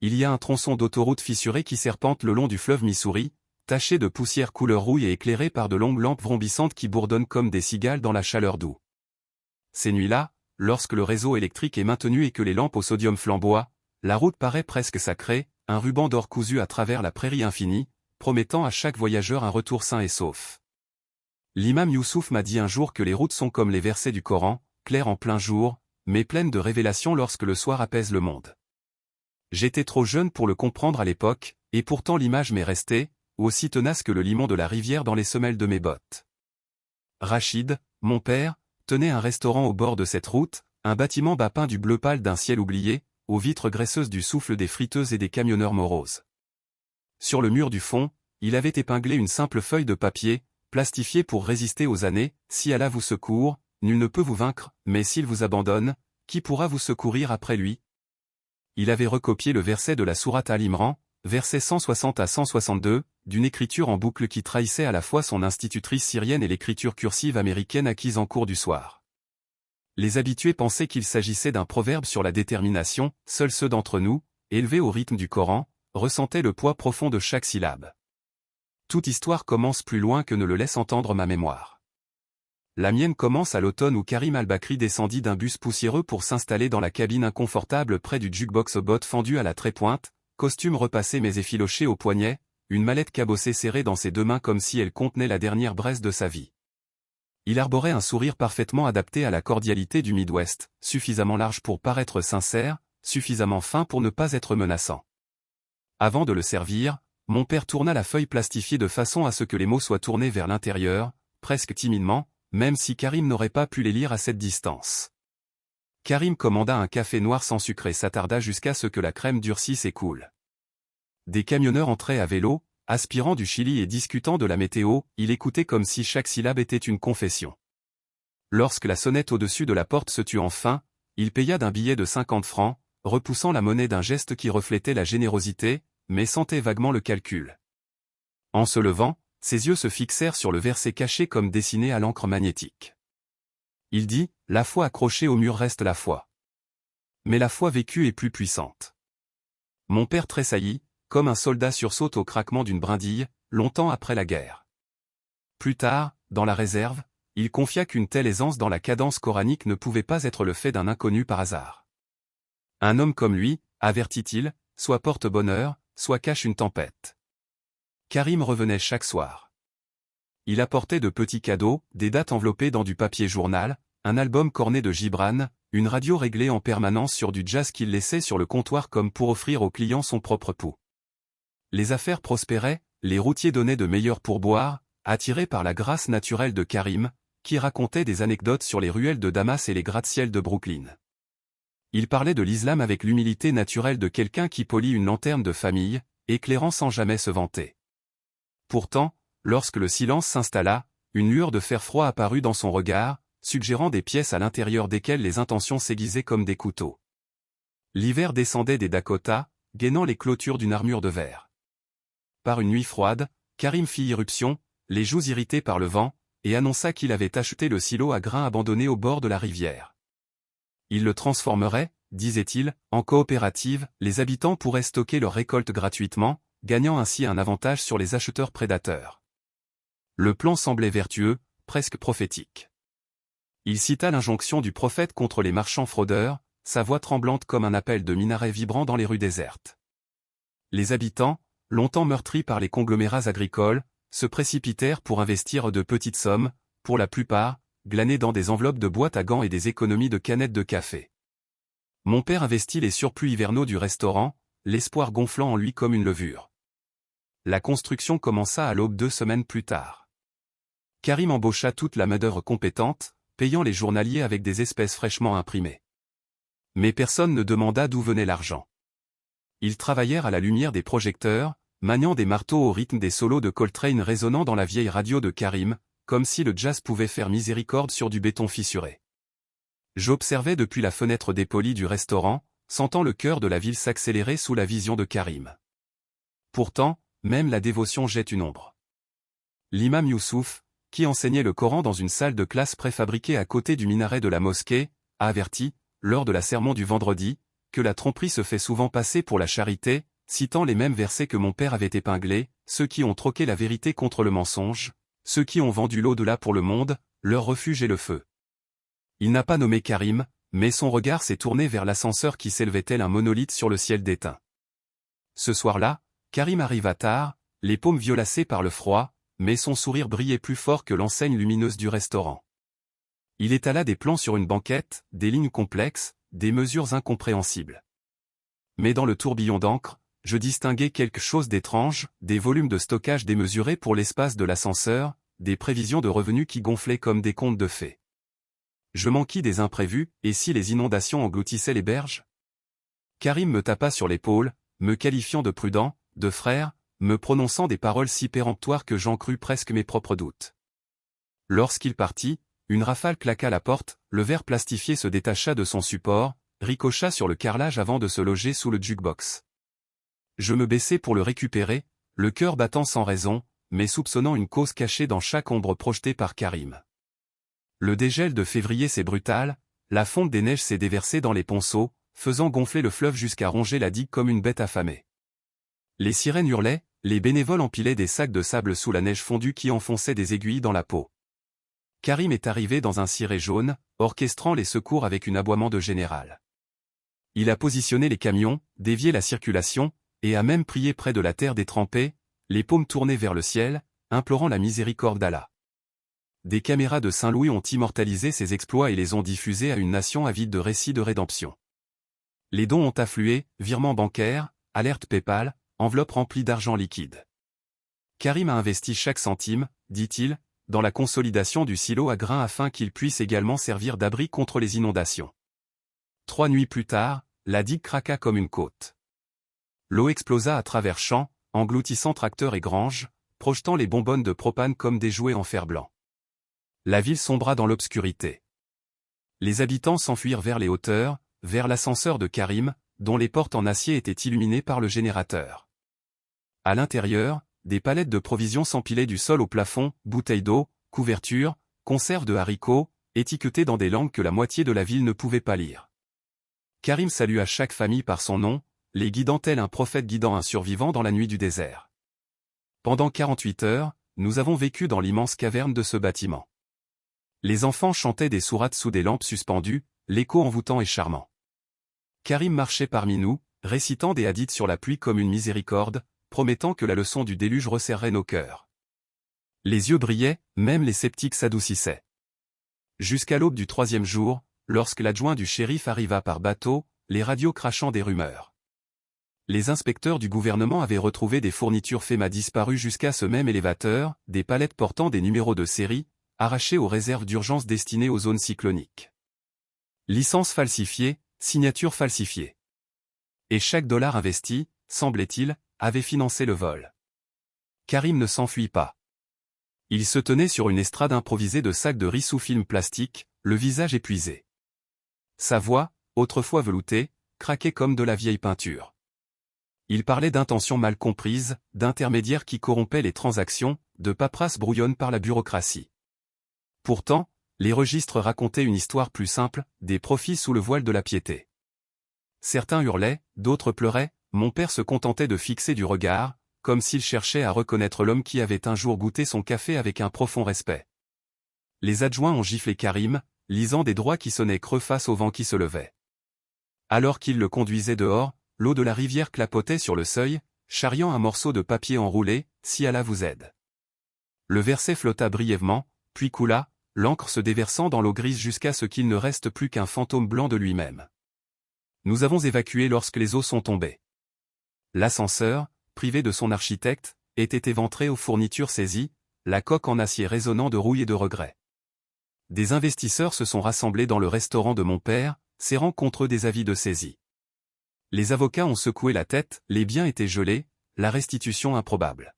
il y a un tronçon d'autoroute fissuré qui serpente le long du fleuve Missouri, taché de poussière couleur rouille et éclairé par de longues lampes vrombissantes qui bourdonnent comme des cigales dans la chaleur d'eau. Ces nuits-là, lorsque le réseau électrique est maintenu et que les lampes au sodium flamboient, la route paraît presque sacrée, un ruban d'or cousu à travers la prairie infinie, promettant à chaque voyageur un retour sain et sauf. L'imam Youssouf m'a dit un jour que les routes sont comme les versets du Coran, claires en plein jour, mais pleines de révélations lorsque le soir apaise le monde. J'étais trop jeune pour le comprendre à l'époque, et pourtant l'image m'est restée, aussi tenace que le limon de la rivière dans les semelles de mes bottes. Rachid, mon père, tenait un restaurant au bord de cette route, un bâtiment bas peint du bleu pâle d'un ciel oublié, aux vitres graisseuses du souffle des friteuses et des camionneurs moroses. Sur le mur du fond, il avait épinglé une simple feuille de papier, plastifiée pour résister aux années, « Si Allah vous secourt, nul ne peut vous vaincre, mais s'il vous abandonne, qui pourra vous secourir après lui ?» Il avait recopié le verset de la sourate Al-Imran, versets 160 à 162, d'une écriture en boucle qui trahissait à la fois son institutrice syrienne et l'écriture cursive américaine acquise en cours du soir. Les habitués pensaient qu'il s'agissait d'un proverbe sur la détermination, seuls ceux d'entre nous, élevés au rythme du Coran, ressentaient le poids profond de chaque syllabe. Toute histoire commence plus loin que ne le laisse entendre ma mémoire. La mienne commence à l'automne où Karim Al-Bakri descendit d'un bus poussiéreux pour s'installer dans la cabine inconfortable près du jukebox aux bottes fendues à la trépointe, costume repassé mais effiloché au poignet, une mallette cabossée serrée dans ses deux mains comme si elle contenait la dernière braise de sa vie. Il arborait un sourire parfaitement adapté à la cordialité du Midwest, suffisamment large pour paraître sincère, suffisamment fin pour ne pas être menaçant. Avant de le servir, mon père tourna la feuille plastifiée de façon à ce que les mots soient tournés vers l'intérieur, presque timidement, même si Karim n'aurait pas pu les lire à cette distance. Karim commanda un café noir sans sucre et s'attarda jusqu'à ce que la crème durcisse et coule. Des camionneurs entraient à vélo, aspirant du Chili et discutant de la météo, il écoutait comme si chaque syllabe était une confession. Lorsque la sonnette au-dessus de la porte se tut enfin, il paya d'un billet de 50 francs, repoussant la monnaie d'un geste qui reflétait la générosité, mais sentait vaguement le calcul. En se levant, ses yeux se fixèrent sur le verset caché comme dessiné à l'encre magnétique. Il dit, « La foi accrochée au mur reste la foi. Mais la foi vécue est plus puissante. » Mon père tressaillit, comme un soldat sursaute au craquement d'une brindille, longtemps après la guerre. Plus tard, dans la réserve, il confia qu'une telle aisance dans la cadence coranique ne pouvait pas être le fait d'un inconnu par hasard. Un homme comme lui, avertit-il, soit porte bonheur, soit cache une tempête. Karim revenait chaque soir. Il apportait de petits cadeaux, des dates enveloppées dans du papier journal, un album corné de Gibran, une radio réglée en permanence sur du jazz qu'il laissait sur le comptoir comme pour offrir aux clients son propre pouls. Les affaires prospéraient, les routiers donnaient de meilleurs pourboires, attirés par la grâce naturelle de Karim, qui racontait des anecdotes sur les ruelles de Damas et les gratte-ciel de Brooklyn. Il parlait de l'islam avec l'humilité naturelle de quelqu'un qui polit une lanterne de famille, éclairant sans jamais se vanter. Pourtant, lorsque le silence s'installa, une lueur de fer froid apparut dans son regard, suggérant des pièces à l'intérieur desquelles les intentions s'aiguisaient comme des couteaux. L'hiver descendait des Dakotas, gainant les clôtures d'une armure de verre. Par une nuit froide, Karim fit irruption, les joues irritées par le vent, et annonça qu'il avait acheté le silo à grains abandonné au bord de la rivière. Il le transformerait, disait-il, en coopérative, les habitants pourraient stocker leurs récoltes gratuitement, gagnant ainsi un avantage sur les acheteurs prédateurs. Le plan semblait vertueux, presque prophétique. Il cita l'injonction du prophète contre les marchands fraudeurs, sa voix tremblante comme un appel de minaret vibrant dans les rues désertes. Les habitants, longtemps meurtris par les conglomérats agricoles, se précipitèrent pour investir de petites sommes, pour la plupart, glanées dans des enveloppes de boîtes à gants et des économies de canettes de café. Mon père investit les surplus hivernaux du restaurant, l'espoir gonflant en lui comme une levure. La construction commença à l'aube 2 semaines plus tard. Karim embaucha toute la main-d'œuvre compétente, payant les journaliers avec des espèces fraîchement imprimées. Mais personne ne demanda d'où venait l'argent. Ils travaillèrent à la lumière des projecteurs, maniant des marteaux au rythme des solos de Coltrane résonnant dans la vieille radio de Karim, comme si le jazz pouvait faire miséricorde sur du béton fissuré. J'observais depuis la fenêtre dépolie du restaurant, sentant le cœur de la ville s'accélérer sous la vision de Karim. Pourtant, même la dévotion jette une ombre. L'imam Youssouf, qui enseignait le Coran dans une salle de classe préfabriquée à côté du minaret de la mosquée, a averti, lors de la sermon du vendredi, que la tromperie se fait souvent passer pour la charité, citant les mêmes versets que mon père avait épinglés, ceux qui ont troqué la vérité contre le mensonge, ceux qui ont vendu l'au-delà pour le monde, leur refuge est le feu. Il n'a pas nommé Karim, mais son regard s'est tourné vers l'ascenseur qui s'élevait tel un monolithe sur le ciel d'étain. Ce soir-là, Karim arriva tard, les paumes violacées par le froid, mais son sourire brillait plus fort que l'enseigne lumineuse du restaurant. Il étala des plans sur une banquette, des lignes complexes, des mesures incompréhensibles. Mais dans le tourbillon d'encre, je distinguais quelque chose d'étrange, des volumes de stockage démesurés pour l'espace de l'ascenseur, des prévisions de revenus qui gonflaient comme des contes de fées. Je m'enquis des imprévus, et si les inondations engloutissaient les berges? Karim me tapa sur l'épaule, me qualifiant de prudent, de frère, me prononçant des paroles si péremptoires que j'en crus presque mes propres doutes. Lorsqu'il partit, une rafale claqua la porte, le verre plastifié se détacha de son support, ricocha sur le carrelage avant de se loger sous le jukebox. Je me baissai pour le récupérer, le cœur battant sans raison, mais soupçonnant une cause cachée dans chaque ombre projetée par Karim. Le dégel de février s'est brutal, la fonte des neiges s'est déversée dans les ponceaux, faisant gonfler le fleuve jusqu'à ronger la digue comme une bête affamée. Les sirènes hurlaient, les bénévoles empilaient des sacs de sable sous la neige fondue qui enfonçait des aiguilles dans la peau. Karim est arrivé dans un ciré jaune, orchestrant les secours avec un aboiement de général. Il a positionné les camions, dévié la circulation, et a même prié près de la terre détrempée, les paumes tournées vers le ciel, implorant la miséricorde d'Allah. Des caméras de Saint-Louis ont immortalisé ses exploits et les ont diffusés à une nation avide de récits de rédemption. Les dons ont afflué, virements bancaires, alerte PayPal, enveloppes remplies d'argent liquide. Karim a investi chaque centime, dit-il, dans la consolidation du silo à grains afin qu'il puisse également servir d'abri contre les inondations. 3 nuits plus tard, la digue craqua comme une côte. L'eau explosa à travers champs, engloutissant tracteurs et granges, projetant les bonbonnes de propane comme des jouets en fer blanc. La ville sombra dans l'obscurité. Les habitants s'enfuirent vers les hauteurs, vers l'ascenseur de Karim, dont les portes en acier étaient illuminées par le générateur. À l'intérieur, des palettes de provisions s'empilaient du sol au plafond, bouteilles d'eau, couvertures, conserves de haricots, étiquetées dans des langues que la moitié de la ville ne pouvait pas lire. Karim salua chaque famille par son nom, les guidant tel un prophète guidant un survivant dans la nuit du désert. Pendant 48 heures, nous avons vécu dans l'immense caverne de ce bâtiment. Les enfants chantaient des sourates sous des lampes suspendues, l'écho envoûtant et charmant. Karim marchait parmi nous, récitant des hadiths sur la pluie comme une miséricorde, promettant que la leçon du déluge resserrerait nos cœurs. Les yeux brillaient, même les sceptiques s'adoucissaient. Jusqu'à l'aube du 3e jour, lorsque l'adjoint du shérif arriva par bateau, les radios crachant des rumeurs. Les inspecteurs du gouvernement avaient retrouvé des fournitures FEMA disparues jusqu'à ce même élévateur, des palettes portant des numéros de série, arrachées aux réserves d'urgence destinées aux zones cycloniques. Licences falsifiées, signatures falsifiées. Et chaque dollar investi, semblait-il, avait financé le vol. Karim ne s'enfuit pas. Il se tenait sur une estrade improvisée de sacs de riz sous film plastique, le visage épuisé. Sa voix, autrefois veloutée, craquait comme de la vieille peinture. Il parlait d'intentions mal comprises, d'intermédiaires qui corrompaient les transactions, de paperasse brouillonne par la bureaucratie. Pourtant, les registres racontaient une histoire plus simple, des profits sous le voile de la piété. Certains hurlaient, d'autres pleuraient, mon père se contentait de fixer du regard, comme s'il cherchait à reconnaître l'homme qui avait un jour goûté son café avec un profond respect. Les adjoints ont giflé Karim, lisant des droits qui sonnaient creux face au vent qui se levait. Alors qu'il le conduisait dehors, l'eau de la rivière clapotait sur le seuil, charriant un morceau de papier enroulé, si Allah vous aide. Le verset flotta brièvement, puis coula, l'encre se déversant dans l'eau grise jusqu'à ce qu'il ne reste plus qu'un fantôme blanc de lui-même. Nous avons évacué lorsque les eaux sont tombées. L'ascenseur, privé de son architecte, était éventré aux fournitures saisies, la coque en acier résonnant de rouille et de regret. Des investisseurs se sont rassemblés dans le restaurant de mon père, serrant contre eux des avis de saisie. Les avocats ont secoué la tête, les biens étaient gelés, la restitution improbable.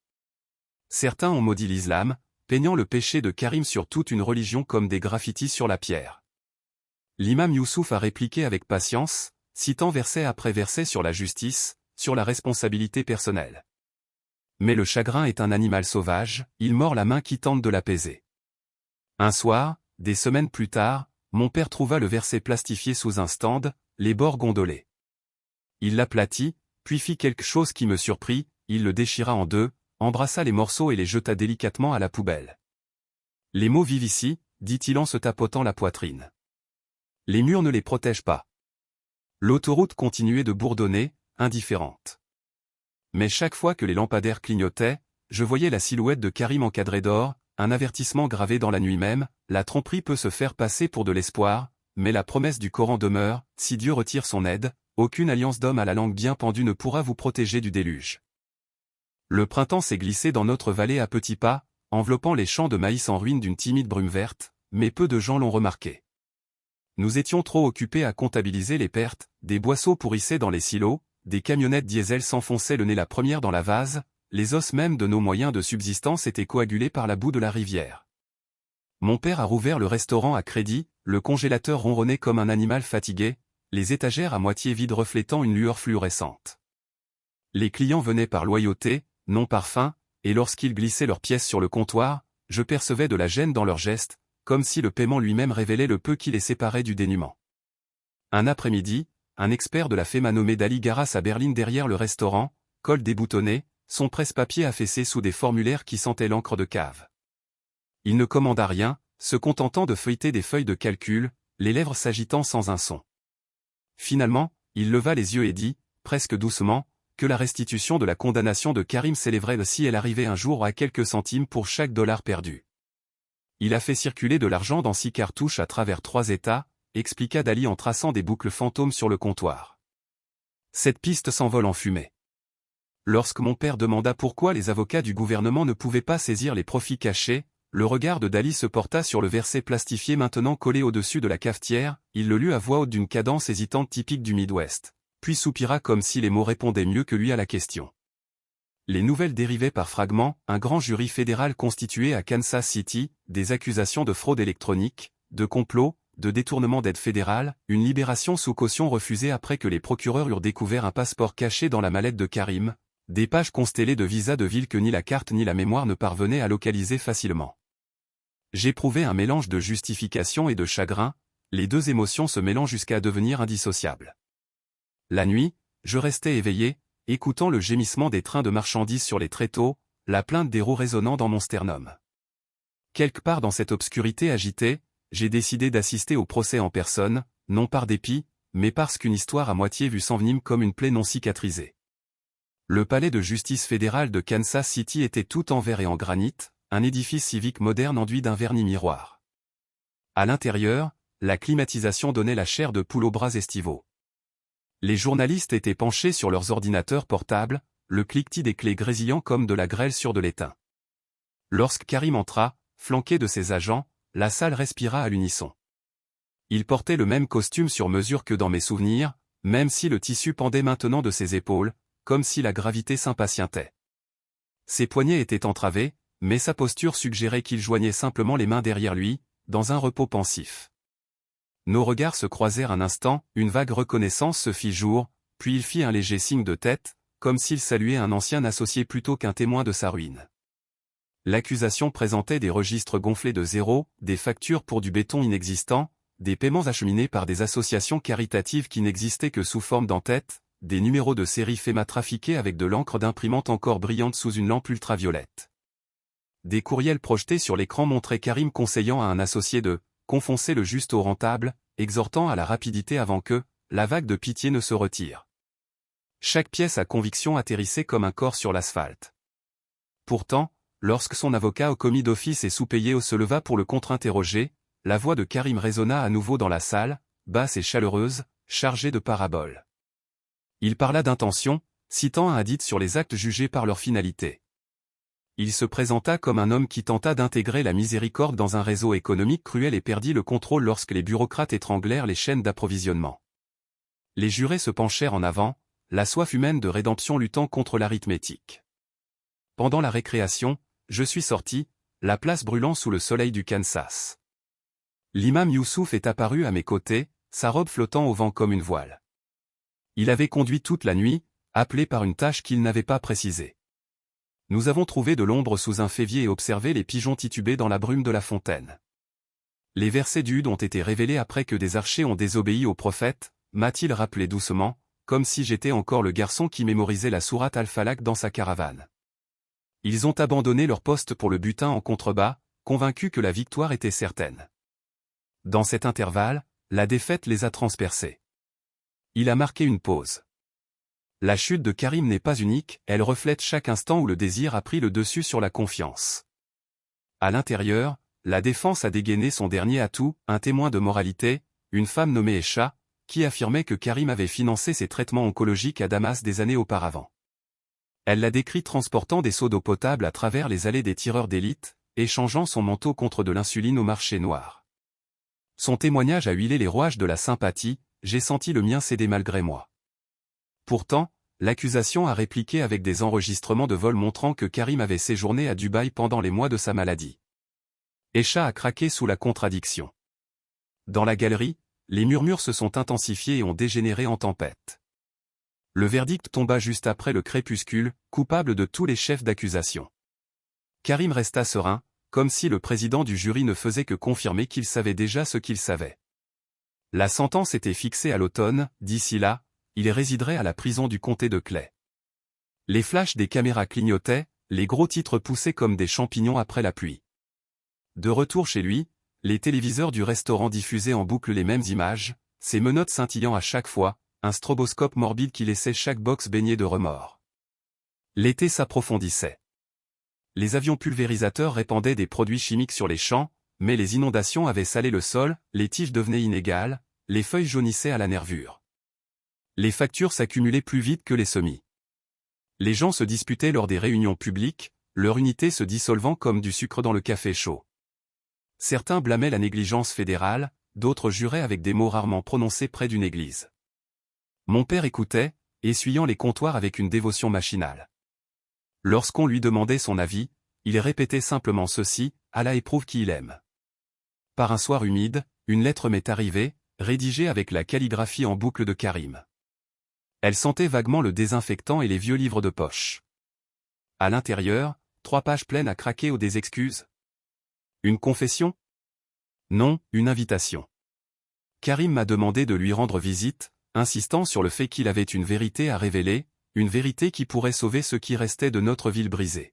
Certains ont maudit l'islam, peignant le péché de Karim sur toute une religion comme des graffitis sur la pierre. L'imam Youssouf a répliqué avec patience, citant verset après verset sur la justice, sur la responsabilité personnelle. Mais le chagrin est un animal sauvage, il mord la main qui tente de l'apaiser. Un soir, des semaines plus tard, mon père trouva le verset plastifié sous un stand, les bords gondolés. Il l'aplatit, puis fit quelque chose qui me surprit, il le déchira en deux, embrassa les morceaux et les jeta délicatement à la poubelle. Les mots vivent ici, dit-il en se tapotant la poitrine. Les murs ne les protègent pas. L'autoroute continuait de bourdonner, indifférente. Mais chaque fois que les lampadaires clignotaient, je voyais la silhouette de Karim encadrée d'or, un avertissement gravé dans la nuit même, la tromperie peut se faire passer pour de l'espoir, mais la promesse du Coran demeure, si Dieu retire son aide, aucune alliance d'hommes à la langue bien pendue ne pourra vous protéger du déluge. Le printemps s'est glissé dans notre vallée à petits pas, enveloppant les champs de maïs en ruine d'une timide brume verte, mais peu de gens l'ont remarqué. Nous étions trop occupés à comptabiliser les pertes, des boisseaux pourrissaient dans les silos, des camionnettes diesel s'enfonçaient le nez la première dans la vase, les os même de nos moyens de subsistance étaient coagulés par la boue de la rivière. Mon père a rouvert le restaurant à crédit, le congélateur ronronnait comme un animal fatigué, les étagères à moitié vides reflétant une lueur fluorescente. Les clients venaient par loyauté, non par faim, et lorsqu'ils glissaient leurs pièces sur le comptoir, je percevais de la gêne dans leurs gestes, comme si le paiement lui-même révélait le peu qui les séparait du dénuement. Un après-midi, un expert de la FEMA nommé Dali Garas à Berlin derrière le restaurant, col déboutonné, son presse-papier affaissé sous des formulaires qui sentaient l'encre de cave. Il ne commanda rien, se contentant de feuilleter des feuilles de calcul, les lèvres s'agitant sans un son. Finalement, il leva les yeux et dit, presque doucement, que la restitution de la condamnation de Karim s'élèverait si elle arrivait un jour à quelques centimes pour chaque dollar perdu. Il a fait circuler de l'argent dans 6 cartouches à travers 3 États, expliqua Dali en traçant des boucles fantômes sur le comptoir. Cette piste s'envole en fumée. Lorsque mon père demanda pourquoi les avocats du gouvernement ne pouvaient pas saisir les profits cachés, le regard de Dali se porta sur le verset plastifié maintenant collé au-dessus de la cafetière, il le lut à voix haute d'une cadence hésitante typique du Midwest, puis soupira comme si les mots répondaient mieux que lui à la question. Les nouvelles dérivaient par fragments, un grand jury fédéral constitué à Kansas City, des accusations de fraude électronique, de complot, de détournement d'aide fédérale, une libération sous caution refusée après que les procureurs eurent découvert un passeport caché dans la mallette de Karim, des pages constellées de visas de villes que ni la carte ni la mémoire ne parvenaient à localiser facilement. J'éprouvais un mélange de justification et de chagrin, les deux émotions se mêlant jusqu'à devenir indissociables. La nuit, je restais éveillé, écoutant le gémissement des trains de marchandises sur les tréteaux, la plainte des roues résonnant dans mon sternum. Quelque part dans cette obscurité agitée, j'ai décidé d'assister au procès en personne, non par dépit, mais parce qu'une histoire à moitié vue s'envenime comme une plaie non cicatrisée. Le palais de justice fédéral de Kansas City était tout en verre et en granit, un édifice civique moderne enduit d'un vernis miroir. À l'intérieur, la climatisation donnait la chair de poule aux bras estivaux. Les journalistes étaient penchés sur leurs ordinateurs portables, le cliquetis des clés grésillant comme de la grêle sur de l'étain. Lorsque Karim entra, flanqué de ses agents, la salle respira à l'unisson. Il portait le même costume sur mesure que dans mes souvenirs, même si le tissu pendait maintenant de ses épaules, comme si la gravité s'impatientait. Ses poignets étaient entravés, mais sa posture suggérait qu'il joignait simplement les mains derrière lui, dans un repos pensif. Nos regards se croisèrent un instant, une vague reconnaissance se fit jour, puis il fit un léger signe de tête, comme s'il saluait un ancien associé plutôt qu'un témoin de sa ruine. L'accusation présentait des registres gonflés de zéros, des factures pour du béton inexistant, des paiements acheminés par des associations caritatives qui n'existaient que sous forme d'entêtes, des numéros de série FEMA trafiqués avec de l'encre d'imprimante encore brillante sous une lampe ultraviolette. Des courriels projetés sur l'écran montraient Karim conseillant à un associé de confoncer le juste au rentable, exhortant à la rapidité avant que la vague de pitié ne se retire. Chaque pièce à conviction atterrissait comme un corps sur l'asphalte. Pourtant, lorsque son avocat au commis d'office et sous-payé se leva pour le contre-interroger, la voix de Karim résonna à nouveau dans la salle, basse et chaleureuse, chargée de paraboles. Il parla d'intention, citant un hadith sur les actes jugés par leur finalité. Il se présenta comme un homme qui tenta d'intégrer la miséricorde dans un réseau économique cruel et perdit le contrôle lorsque les bureaucrates étranglèrent les chaînes d'approvisionnement. Les jurés se penchèrent en avant, la soif humaine de rédemption luttant contre l'arithmétique. Pendant la récréation, je suis sorti, la place brûlant sous le soleil du Kansas. L'imam Youssouf est apparu à mes côtés, sa robe flottant au vent comme une voile. Il avait conduit toute la nuit, appelé par une tâche qu'il n'avait pas précisée. Nous avons trouvé de l'ombre sous un févier et observé les pigeons tituber dans la brume de la fontaine. Les versets d'Hud ont été révélés après que des archers ont désobéi au prophète, m'a-t-il rappelé doucement, comme si j'étais encore le garçon qui mémorisait la sourate Al-Falaq dans sa caravane. Ils ont abandonné leur poste pour le butin en contrebas, convaincus que la victoire était certaine. Dans cet intervalle, la défaite les a transpercés. Il a marqué une pause. La chute de Karim n'est pas unique, elle reflète chaque instant où le désir a pris le dessus sur la confiance. À l'intérieur, la défense a dégainé son dernier atout, un témoin de moralité, une femme nommée Esha, qui affirmait que Karim avait financé ses traitements oncologiques à Damas des années auparavant. Elle l'a décrit transportant des seaux d'eau potable à travers les allées des tireurs d'élite, échangeant son manteau contre de l'insuline au marché noir. Son témoignage a huilé les rouages de la sympathie, j'ai senti le mien céder malgré moi. Pourtant, l'accusation a répliqué avec des enregistrements de vol montrant que Karim avait séjourné à Dubaï pendant les mois de sa maladie. Esha a craqué sous la contradiction. Dans la galerie, les murmures se sont intensifiés et ont dégénéré en tempête. Le verdict tomba juste après le crépuscule, coupable de tous les chefs d'accusation. Karim resta serein, comme si le président du jury ne faisait que confirmer qu'il savait déjà ce qu'il savait. La sentence était fixée à l'automne, d'ici là, il résiderait à la prison du comté de Clay. Les flashs des caméras clignotaient, les gros titres poussaient comme des champignons après la pluie. De retour chez lui, les téléviseurs du restaurant diffusaient en boucle les mêmes images, ses menottes scintillant à chaque fois, un stroboscope morbide qui laissait chaque box baignée de remords. L'été s'approfondissait. Les avions pulvérisateurs répandaient des produits chimiques sur les champs, mais les inondations avaient salé le sol, les tiges devenaient inégales, les feuilles jaunissaient à la nervure. Les factures s'accumulaient plus vite que les semis. Les gens se disputaient lors des réunions publiques, leur unité se dissolvant comme du sucre dans le café chaud. Certains blâmaient la négligence fédérale, d'autres juraient avec des mots rarement prononcés près d'une église. Mon père écoutait, essuyant les comptoirs avec une dévotion machinale. Lorsqu'on lui demandait son avis, il répétait simplement ceci, « Allah éprouve qui il aime ». Par un soir humide, une lettre m'est arrivée, rédigée avec la calligraphie en boucle de Karim. Elle sentait vaguement le désinfectant et les vieux livres de poche. À l'intérieur, 3 pages pleines à craquer aux des excuses. Une confession? Non, une invitation. Karim m'a demandé de lui rendre visite, insistant sur le fait qu'il avait une vérité à révéler, une vérité qui pourrait sauver ce qui restait de notre ville brisée.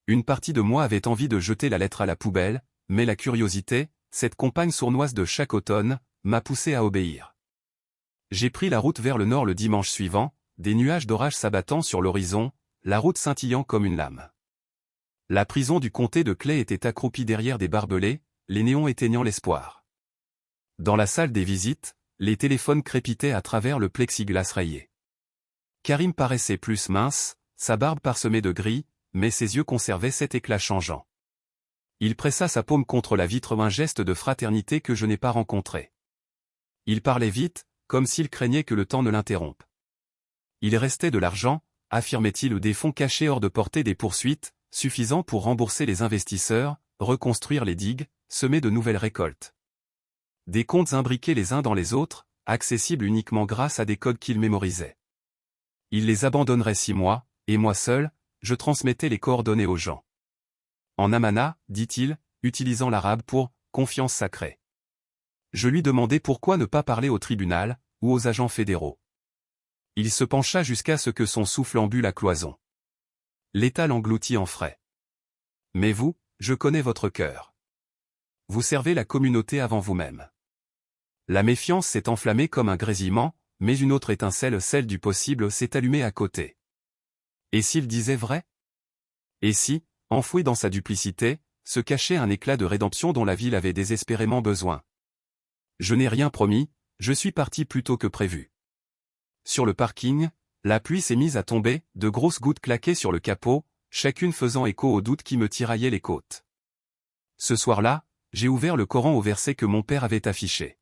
Une partie de moi avait envie de jeter la lettre à la poubelle, mais la curiosité, cette compagne sournoise de chaque automne, m'a poussé à obéir. J'ai pris la route vers le nord le dimanche suivant, des nuages d'orage s'abattant sur l'horizon, la route scintillant comme une lame. La prison du comté de Clay était accroupie derrière des barbelés, les néons éteignant l'espoir. Dans la salle des visites, les téléphones crépitaient à travers le plexiglas rayé. Karim paraissait plus mince, sa barbe parsemée de gris, mais ses yeux conservaient cet éclat changeant. Il pressa sa paume contre la vitre, un geste de fraternité que je n'ai pas rencontré. Il parlait vite, comme s'il craignait que le temps ne l'interrompe. Il restait de l'argent, affirmait-il, ou des fonds cachés hors de portée des poursuites, suffisants pour rembourser les investisseurs, reconstruire les digues, semer de nouvelles récoltes. Des comptes imbriqués les uns dans les autres, accessibles uniquement grâce à des codes qu'il mémorisait. Il les abandonnerait 6 mois, et moi seul, je transmettais les coordonnées aux gens. En amana, dit-il, utilisant l'arabe pour « confiance sacrée ». Je lui demandai pourquoi ne pas parler au tribunal, ou aux agents fédéraux. Il se pencha jusqu'à ce que son souffle embue la cloison. L'État l'engloutit en frais. Mais vous, je connais votre cœur. Vous servez la communauté avant vous-même. La méfiance s'est enflammée comme un grésillement, mais une autre étincelle, celle du possible, s'est allumée à côté. Et s'il disait vrai? Et si, enfoui dans sa duplicité, se cachait un éclat de rédemption dont la ville avait désespérément besoin? Je n'ai rien promis, je suis parti plus tôt que prévu. Sur le parking, la pluie s'est mise à tomber, de grosses gouttes claquaient sur le capot, chacune faisant écho aux doutes qui me tiraillaient les côtes. Ce soir-là, j'ai ouvert le Coran au verset que mon père avait affiché.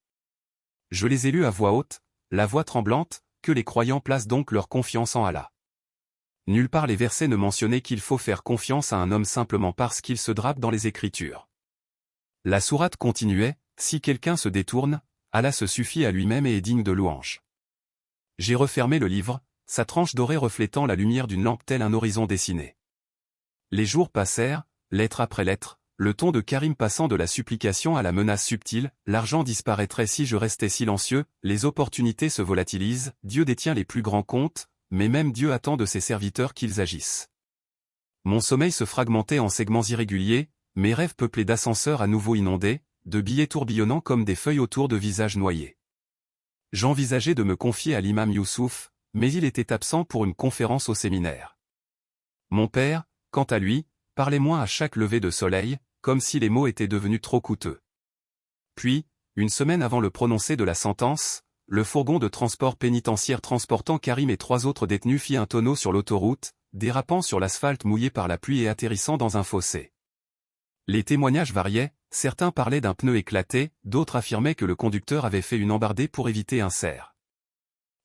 Je les ai lus à voix haute, la voix tremblante, que les croyants placent donc leur confiance en Allah. Nulle part les versets ne mentionnaient qu'il faut faire confiance à un homme simplement parce qu'il se drape dans les Écritures. La sourate continuait, si quelqu'un se détourne, Allah se suffit à lui-même et est digne de louange. J'ai refermé le livre, sa tranche dorée reflétant la lumière d'une lampe tel un horizon dessiné. Les jours passèrent, lettre après lettre, le ton de Karim passant de la supplication à la menace subtile, l'argent disparaîtrait si je restais silencieux, les opportunités se volatilisent, Dieu détient les plus grands comptes, mais même Dieu attend de ses serviteurs qu'ils agissent. Mon sommeil se fragmentait en segments irréguliers, mes rêves peuplés d'ascenseurs à nouveau inondés, de billets tourbillonnant comme des feuilles autour de visages noyés. J'envisageais de me confier à l'imam Youssouf, mais il était absent pour une conférence au séminaire. Mon père, quant à lui, parlait moins à chaque lever de soleil, comme si les mots étaient devenus trop coûteux. Puis, une semaine avant le prononcé de la sentence, le fourgon de transport pénitentiaire transportant Karim et 3 autres détenus fit un tonneau sur l'autoroute, dérapant sur l'asphalte mouillé par la pluie et atterrissant dans un fossé. Les témoignages variaient, certains parlaient d'un pneu éclaté, d'autres affirmaient que le conducteur avait fait une embardée pour éviter un cerf.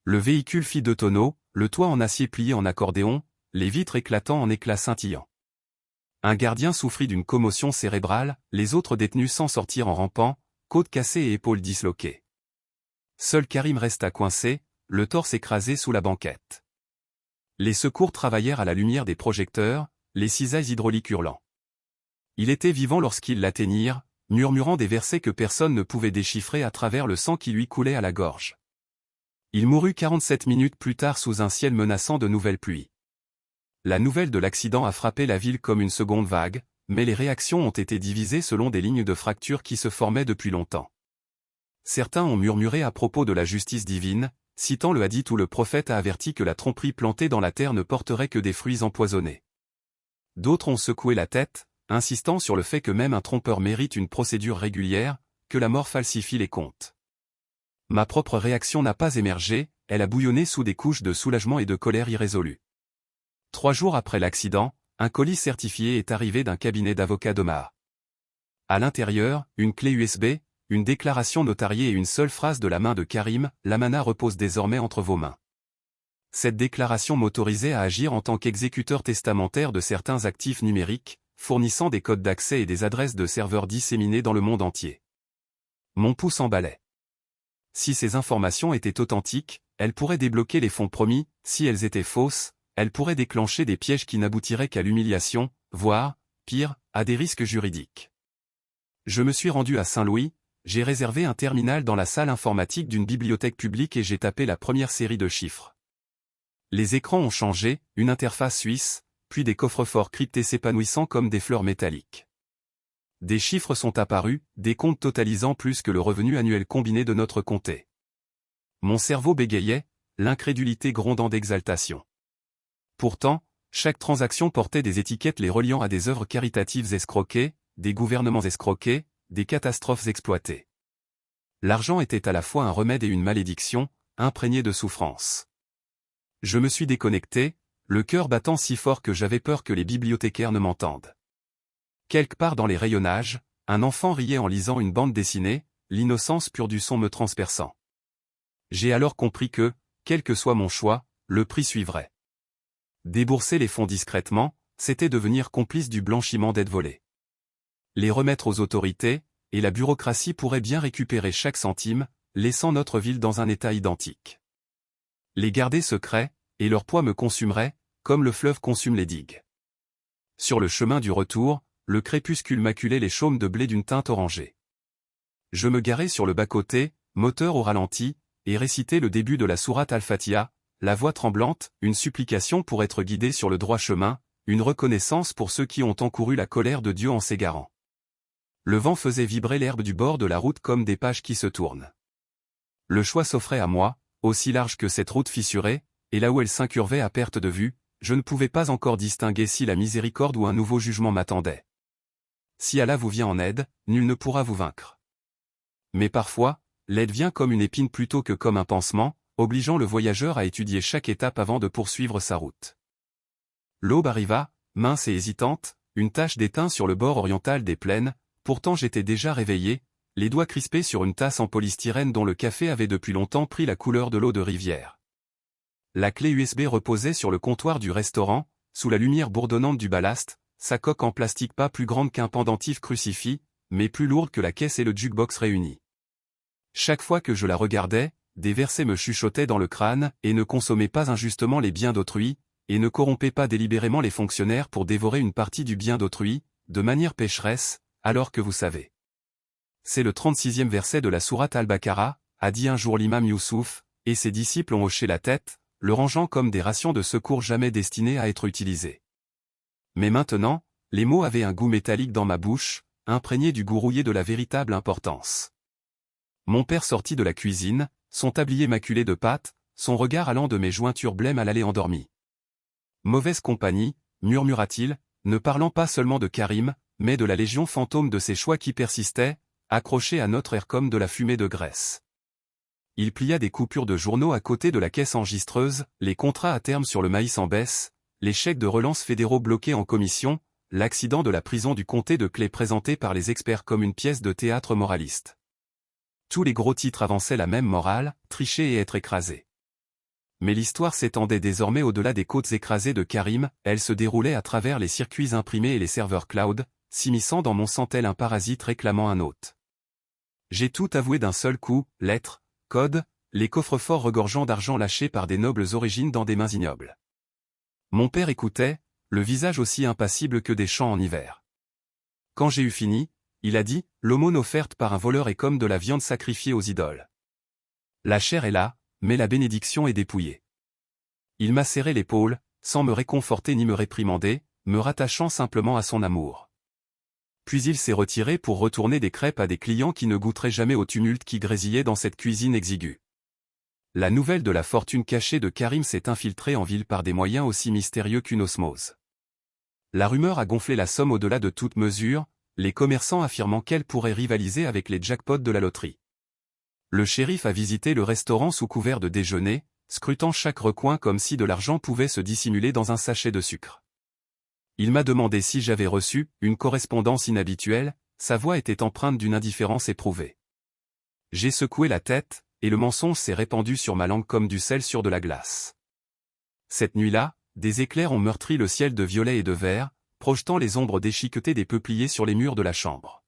Le véhicule fit 2 tonneaux, le toit en acier plié en accordéon, les vitres éclatant en éclats scintillants. Un gardien souffrit d'une commotion cérébrale, les autres détenus s'en sortirent en rampant, côtes cassées et épaules disloquées. Seul Karim resta coincé, le torse écrasé sous la banquette. Les secours travaillèrent à la lumière des projecteurs, les cisailles hydrauliques hurlant. Il était vivant lorsqu'ils l'atteignirent, murmurant des versets que personne ne pouvait déchiffrer à travers le sang qui lui coulait à la gorge. Il mourut 47 minutes plus tard sous un ciel menaçant de nouvelles pluies. La nouvelle de l'accident a frappé la ville comme une seconde vague, mais les réactions ont été divisées selon des lignes de fracture qui se formaient depuis longtemps. Certains ont murmuré à propos de la justice divine, citant le hadith où le prophète a averti que la tromperie plantée dans la terre ne porterait que des fruits empoisonnés. D'autres ont secoué la tête, insistant sur le fait que même un trompeur mérite une procédure régulière, que la mort falsifie les comptes. Ma propre réaction n'a pas émergé, elle a bouillonné sous des couches de soulagement et de colère irrésolue. 3 jours après l'accident, un colis certifié est arrivé d'un cabinet d'avocats d'Omaha. À l'intérieur, une clé USB, une déclaration notariée et une seule phrase de la main de Karim, l'amana repose désormais entre vos mains. Cette déclaration m'autorisait à agir en tant qu'exécuteur testamentaire de certains actifs numériques, fournissant des codes d'accès et des adresses de serveurs disséminés dans le monde entier. Mon pouls s'emballait. Si ces informations étaient authentiques, elles pourraient débloquer les fonds promis, si elles étaient fausses, elles pourraient déclencher des pièges qui n'aboutiraient qu'à l'humiliation, voire, pire, à des risques juridiques. Je me suis rendu à Saint-Louis, j'ai réservé un terminal dans la salle informatique d'une bibliothèque publique et j'ai tapé la première série de chiffres. Les écrans ont changé, une interface suisse, puis des coffres-forts cryptés s'épanouissant comme des fleurs métalliques. Des chiffres sont apparus, des comptes totalisant plus que le revenu annuel combiné de notre comté. Mon cerveau bégayait, l'incrédulité grondant d'exaltation. Pourtant, chaque transaction portait des étiquettes les reliant à des œuvres caritatives escroquées, des gouvernements escroqués, des catastrophes exploitées. L'argent était à la fois un remède et une malédiction, imprégné de souffrance. Je me suis déconnecté, le cœur battant si fort que j'avais peur que les bibliothécaires ne m'entendent. Quelque part dans les rayonnages, un enfant riait en lisant une bande dessinée, l'innocence pure du son me transperçant. J'ai alors compris que, quel que soit mon choix, le prix suivrait. Débourser les fonds discrètement, c'était devenir complice du blanchiment d'aides volées. Les remettre aux autorités, et la bureaucratie pourrait bien récupérer chaque centime, laissant notre ville dans un état identique. Les garder secrets, et leur poids me consumerait, comme le fleuve consume les digues. Sur le chemin du retour, le crépuscule maculait les chaumes de blé d'une teinte orangée. Je me garai sur le bas-côté, moteur au ralenti, et récitai le début de la sourate Al-Fatiha, la voix tremblante, une supplication pour être guidé sur le droit chemin, une reconnaissance pour ceux qui ont encouru la colère de Dieu en s'égarant. Le vent faisait vibrer l'herbe du bord de la route comme des pages qui se tournent. Le choix s'offrait à moi, aussi large que cette route fissurée, et là où elle s'incurvait à perte de vue, je ne pouvais pas encore distinguer si la miséricorde ou un nouveau jugement m'attendait. Si Allah vous vient en aide, nul ne pourra vous vaincre. Mais parfois, l'aide vient comme une épine plutôt que comme un pansement, obligeant le voyageur à étudier chaque étape avant de poursuivre sa route. L'aube arriva, mince et hésitante, une tache d'étain sur le bord oriental des plaines, pourtant j'étais déjà réveillé, les doigts crispés sur une tasse en polystyrène dont le café avait depuis longtemps pris la couleur de l'eau de rivière. La clé USB reposait sur le comptoir du restaurant, sous la lumière bourdonnante du ballast, sa coque en plastique pas plus grande qu'un pendentif crucifix, mais plus lourde que la caisse et le jukebox réunis. Chaque fois que je la regardais, des versets me chuchotaient dans le crâne, et ne consommez pas injustement les biens d'autrui, et ne corrompez pas délibérément les fonctionnaires pour dévorer une partie du bien d'autrui, de manière pécheresse, alors que vous savez. C'est le 36e verset de la sourate Al-Baqarah, a dit un jour l'imam Youssouf, et ses disciples ont hoché la tête, le rangeant comme des rations de secours jamais destinées à être utilisées. Mais maintenant, les mots avaient un goût métallique dans ma bouche, imprégné du goût rouillé de la véritable importance. Mon père sortit de la cuisine, son tablier maculé de pâte, son regard allant de mes jointures blêmes à l'allée endormie. Mauvaise compagnie, murmura-t-il, ne parlant pas seulement de Karim, mais de la légion fantôme de ses choix qui persistait, accrochée à notre air comme de la fumée de graisse. Il plia des coupures de journaux à côté de la caisse enregistreuse, les contrats à terme sur le maïs en baisse, les chèques de relance fédéraux bloqués en commission, l'accident de la prison du comté de Clay présenté par les experts comme une pièce de théâtre moraliste. Tous les gros titres avançaient la même morale, tricher et être écrasé. Mais l'histoire s'étendait désormais au-delà des côtes écrasées de Karim, elle se déroulait à travers les circuits imprimés et les serveurs cloud, s'immisçant dans mon sang tel un parasite réclamant un hôte. J'ai tout avoué d'un seul coup, lettres, codes, les coffres-forts regorgeant d'argent lâchés par des nobles origines dans des mains ignobles. Mon père écoutait, le visage aussi impassible que des champs en hiver. Quand j'ai eu fini, il a dit, l'aumône offerte par un voleur est comme de la viande sacrifiée aux idoles. La chair est là, mais la bénédiction est dépouillée. Il m'a serré l'épaule, sans me réconforter ni me réprimander, me rattachant simplement à son amour. Puis il s'est retiré pour retourner des crêpes à des clients qui ne goûteraient jamais au tumulte qui grésillait dans cette cuisine exiguë. La nouvelle de la fortune cachée de Karim s'est infiltrée en ville par des moyens aussi mystérieux qu'une osmose. La rumeur a gonflé la somme au-delà de toute mesure, les commerçants affirmant qu'elle pourrait rivaliser avec les jackpots de la loterie. Le shérif a visité le restaurant sous couvert de déjeuner, scrutant chaque recoin comme si de l'argent pouvait se dissimuler dans un sachet de sucre. Il m'a demandé si j'avais reçu une correspondance inhabituelle, sa voix était empreinte d'une indifférence éprouvée. J'ai secoué la tête, et le mensonge s'est répandu sur ma langue comme du sel sur de la glace. Cette nuit-là, des éclairs ont meurtri le ciel de violet et de vert, projetant les ombres déchiquetées des peupliers sur les murs de la chambre.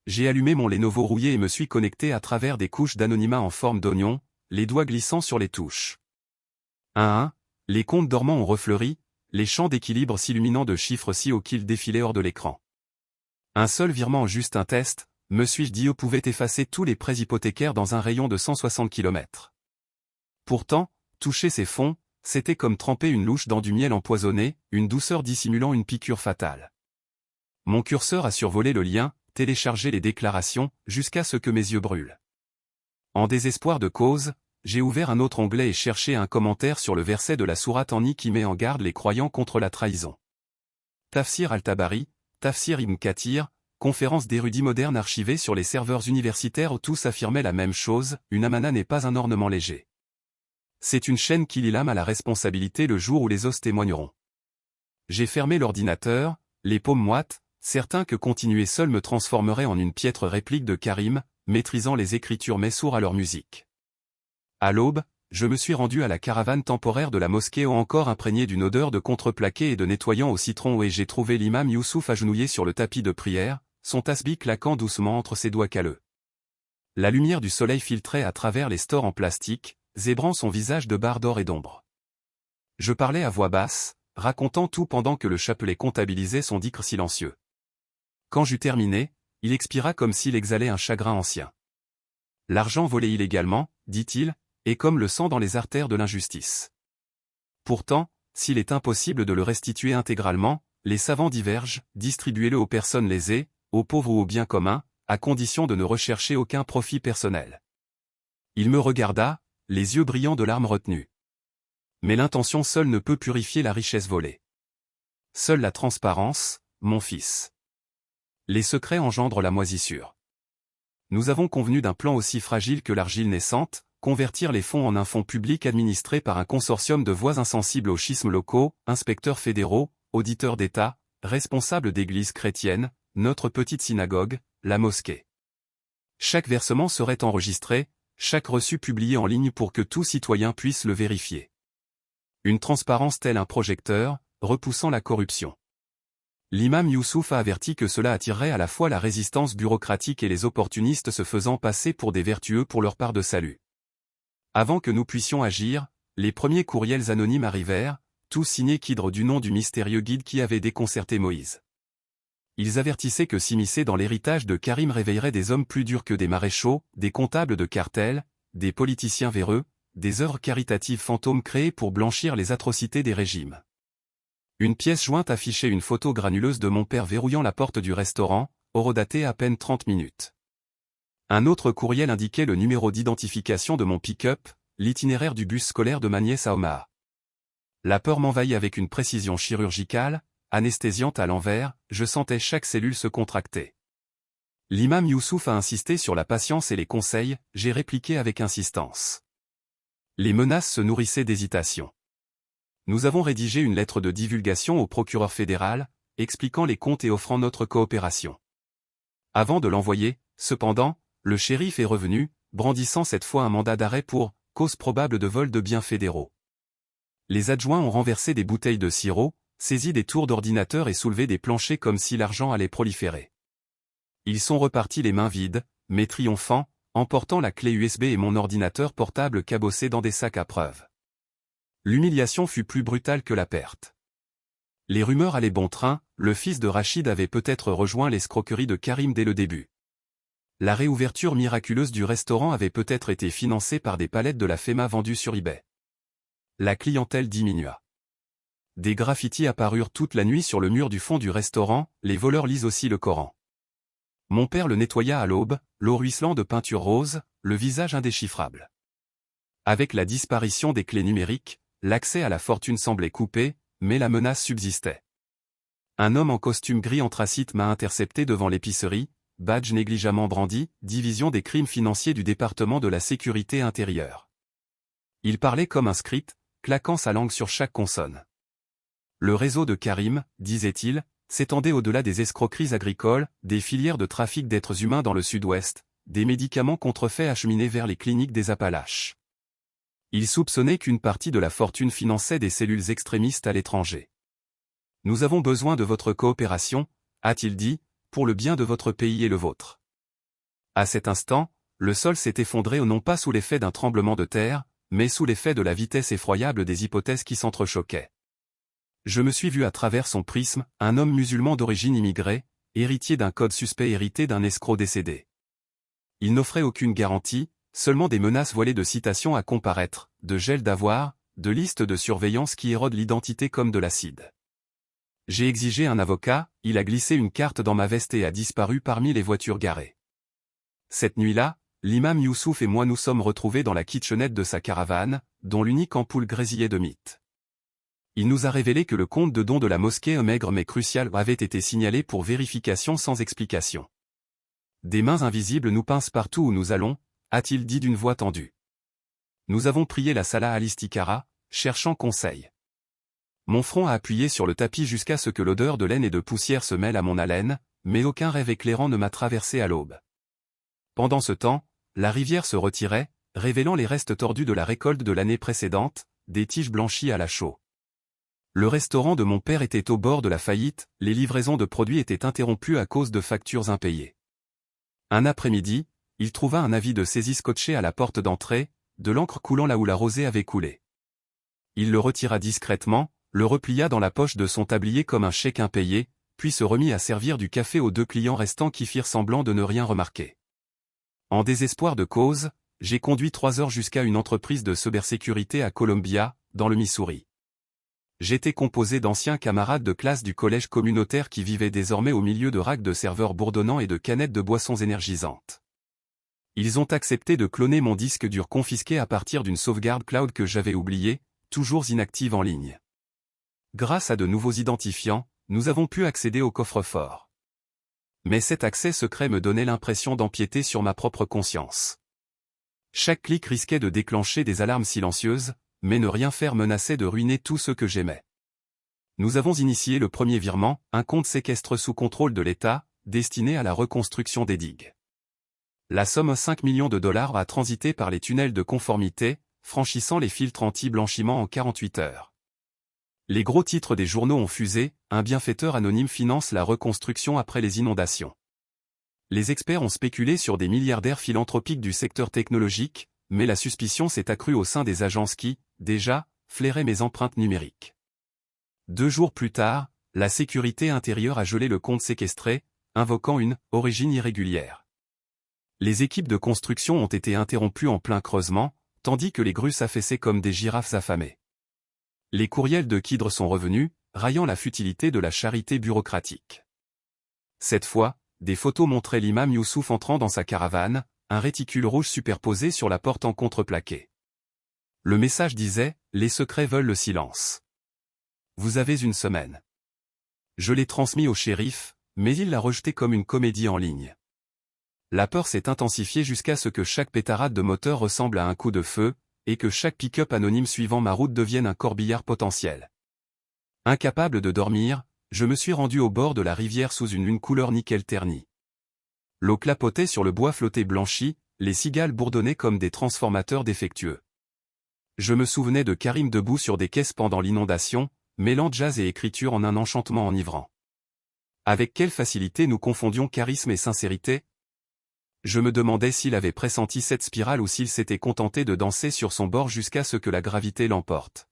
J'ai allumé mon Lenovo rouillé et me suis connecté à travers des couches d'anonymat en forme d'oignon, les doigts glissant sur les touches. Un à un, les comptes dormants ont refleuri, les champs d'équilibre s'illuminant de chiffres si hauts qu'ils défilaient hors de l'écran. Un seul virement, juste un test, me suis-je dit, pouvait effacer tous les prêts hypothécaires dans un rayon de 160 km. Pourtant, toucher ces fonds, c'était comme tremper une louche dans du miel empoisonné, une douceur dissimulant une piqûre fatale. Mon curseur a survolé le lien, téléchargé les déclarations, jusqu'à ce que mes yeux brûlent. En désespoir de cause, j'ai ouvert un autre onglet et cherché un commentaire sur le verset de la sourate An-Ni qui met en garde les croyants contre la trahison. Tafsir al-Tabari, Tafsir ibn Kathir, conférence d'érudits modernes archivée sur les serveurs universitaires où tous affirmaient la même chose, une amana n'est pas un ornement léger. C'est une chaîne qui lie l'âme à la responsabilité le jour où les os témoigneront. J'ai fermé l'ordinateur, les paumes moites, certain que continuer seul me transformerait en une piètre réplique de Karim, maîtrisant les écritures mais sourd à leur musique. À l'aube, je me suis rendu à la caravane temporaire de la mosquée encore imprégnée d'une odeur de contreplaqué et de nettoyant au citron et j'ai trouvé l'imam Youssouf agenouillé sur le tapis de prière, son tasbih claquant doucement entre ses doigts calleux. La lumière du soleil filtrait à travers les stores en plastique, zébrant son visage de barres d'or et d'ombre. Je parlais à voix basse, racontant tout pendant que le chapelet comptabilisait son dicre silencieux. Quand j'eus terminé, il expira comme s'il exhalait un chagrin ancien. L'argent volé illégalement, dit-il, est comme le sang dans les artères de l'injustice. Pourtant, s'il est impossible de le restituer intégralement, les savants divergent, distribuez-le aux personnes lésées, aux pauvres ou aux biens communs, à condition de ne rechercher aucun profit personnel. Il me regarda, les yeux brillants de larmes retenues. Mais l'intention seule ne peut purifier la richesse volée. Seule la transparence, mon fils. Les secrets engendrent la moisissure. Nous avons convenu d'un plan aussi fragile que l'argile naissante, convertir les fonds en un fonds public administré par un consortium de voix insensibles aux schismes locaux, inspecteurs fédéraux, auditeurs d'État, responsables d'églises chrétiennes, notre petite synagogue, la mosquée. Chaque versement serait enregistré, chaque reçu publié en ligne pour que tout citoyen puisse le vérifier. Une transparence telle un projecteur, repoussant la corruption. L'imam Youssouf a averti que cela attirerait à la fois la résistance bureaucratique et les opportunistes se faisant passer pour des vertueux pour leur part de salut. Avant que nous puissions agir, les premiers courriels anonymes arrivèrent, tous signés Kidre du nom du mystérieux guide qui avait déconcerté Moïse. Ils avertissaient que s'immiscer dans l'héritage de Karim réveillerait des hommes plus durs que des maréchaux, des comptables de cartels, des politiciens véreux, des œuvres caritatives fantômes créées pour blanchir les atrocités des régimes. Une pièce jointe affichait une photo granuleuse de mon père verrouillant la porte du restaurant, horodaté à peine 30 minutes. Un autre courriel indiquait le numéro d'identification de mon pick-up, l'itinéraire du bus scolaire de ma nièce à Omaha. La peur m'envahit avec une précision chirurgicale, anesthésiante à l'envers, je sentais chaque cellule se contracter. L'imam Youssouf a insisté sur la patience et les conseils, j'ai répliqué avec insistance. Les menaces se nourrissaient d'hésitation. Nous avons rédigé une lettre de divulgation au procureur fédéral, expliquant les comptes et offrant notre coopération. Avant de l'envoyer, cependant, le shérif est revenu, brandissant cette fois un mandat d'arrêt pour « cause probable de vol de biens fédéraux ». Les adjoints ont renversé des bouteilles de sirop, saisi des tours d'ordinateur et soulevé des planchers comme si l'argent allait proliférer. Ils sont repartis les mains vides, mais triomphants, emportant la clé USB et mon ordinateur portable cabossé dans des sacs à preuves. L'humiliation fut plus brutale que la perte. Les rumeurs allaient bon train, le fils de Rachid avait peut-être rejoint l'escroquerie de Karim dès le début. La réouverture miraculeuse du restaurant avait peut-être été financée par des palettes de la FEMA vendues sur eBay. La clientèle diminua. Des graffitis apparurent toute la nuit sur le mur du fond du restaurant, les voleurs lisent aussi le Coran. Mon père le nettoya à l'aube, l'eau ruisselant de peinture rose, le visage indéchiffrable. Avec la disparition des clés numériques, l'accès à la fortune semblait coupé, mais la menace subsistait. Un homme en costume gris anthracite m'a intercepté devant l'épicerie, badge négligemment brandi, division des crimes financiers du département de la sécurité intérieure. Il parlait comme un script, claquant sa langue sur chaque consonne. Le réseau de Karim, disait-il, s'étendait au-delà des escroqueries agricoles, des filières de trafic d'êtres humains dans le sud-ouest, des médicaments contrefaits acheminés vers les cliniques des Appalaches. Il soupçonnait qu'une partie de la fortune finançait des cellules extrémistes à l'étranger. « Nous avons besoin de votre coopération, a-t-il dit, pour le bien de votre pays et le vôtre. » À cet instant, le sol s'est effondré non pas sous l'effet d'un tremblement de terre, mais sous l'effet de la vitesse effroyable des hypothèses qui s'entrechoquaient. Je me suis vu à travers son prisme, un homme musulman d'origine immigrée, héritier d'un code suspect hérité d'un escroc décédé. Il n'offrait aucune garantie, seulement des menaces voilées de citations à comparaître, de gel d'avoir, de listes de surveillance qui érodent l'identité comme de l'acide. J'ai exigé un avocat, il a glissé une carte dans ma veste et a disparu parmi les voitures garées. Cette nuit-là, l'imam Youssouf et moi nous sommes retrouvés dans la kitchenette de sa caravane, dont l'unique ampoule grésillait de mythes. Il nous a révélé que le compte de dons de la mosquée maigre mais crucial avait été signalé pour vérification sans explication. Des mains invisibles nous pincent partout où nous allons, a-t-il dit d'une voix tendue. Nous avons prié la Salah al-Istikhara, cherchant conseil. Mon front a appuyé sur le tapis jusqu'à ce que l'odeur de laine et de poussière se mêle à mon haleine, mais aucun rêve éclairant ne m'a traversé à l'aube. Pendant ce temps, la rivière se retirait, révélant les restes tordus de la récolte de l'année précédente, des tiges blanchies à la chaux. Le restaurant de mon père était au bord de la faillite, les livraisons de produits étaient interrompues à cause de factures impayées. Un après-midi, il trouva un avis de saisie scotché à la porte d'entrée, de l'encre coulant là où la rosée avait coulé. Il le retira discrètement, le replia dans la poche de son tablier comme un chèque impayé, puis se remit à servir du café aux 2 clients restants qui firent semblant de ne rien remarquer. En désespoir de cause, j'ai conduit 3 heures jusqu'à une entreprise de cybersécurité à Columbia, dans le Missouri. J'étais composé d'anciens camarades de classe du collège communautaire qui vivaient désormais au milieu de racks de serveurs bourdonnants et de canettes de boissons énergisantes. Ils ont accepté de cloner mon disque dur confisqué à partir d'une sauvegarde cloud que j'avais oubliée, toujours inactive en ligne. Grâce à de nouveaux identifiants, nous avons pu accéder au coffre-fort. Mais cet accès secret me donnait l'impression d'empiéter sur ma propre conscience. Chaque clic risquait de déclencher des alarmes silencieuses, mais ne rien faire menaçait de ruiner tout ce que j'aimais. Nous avons initié le premier virement, un compte séquestre sous contrôle de l'État, destiné à la reconstruction des digues. La somme 5 millions de dollars a transité par les tunnels de conformité, franchissant les filtres anti-blanchiment en 48 heures. Les gros titres des journaux ont fusé, un bienfaiteur anonyme finance la reconstruction après les inondations. Les experts ont spéculé sur des milliardaires philanthropiques du secteur technologique, mais la suspicion s'est accrue au sein des agences qui, déjà, flairaient mes empreintes numériques. 2 jours plus tard, la sécurité intérieure a gelé le compte séquestré, invoquant une « origine irrégulière ». Les équipes de construction ont été interrompues en plein creusement, tandis que les grues s'affaissaient comme des girafes affamées. Les courriels de Kidre sont revenus, raillant la futilité de la charité bureaucratique. Cette fois, des photos montraient l'imam Youssouf entrant dans sa caravane, un réticule rouge superposé sur la porte en contreplaqué. Le message disait « Les secrets veulent le silence. Vous avez une semaine ». Je l'ai transmis au shérif, mais il l'a rejeté comme une comédie en ligne. La peur s'est intensifiée jusqu'à ce que chaque pétarade de moteur ressemble à un coup de feu, et que chaque pick-up anonyme suivant ma route devienne un corbillard potentiel. Incapable de dormir, je me suis rendu au bord de la rivière sous une lune couleur nickel terni. L'eau clapotait sur le bois flotté blanchi, les cigales bourdonnaient comme des transformateurs défectueux. Je me souvenais de Karim debout sur des caisses pendant l'inondation, mêlant jazz et écriture en un enchantement enivrant. Avec quelle facilité nous confondions charisme et sincérité? Je me demandais s'il avait pressenti cette spirale ou s'il s'était contenté de danser sur son bord jusqu'à ce que la gravité l'emporte.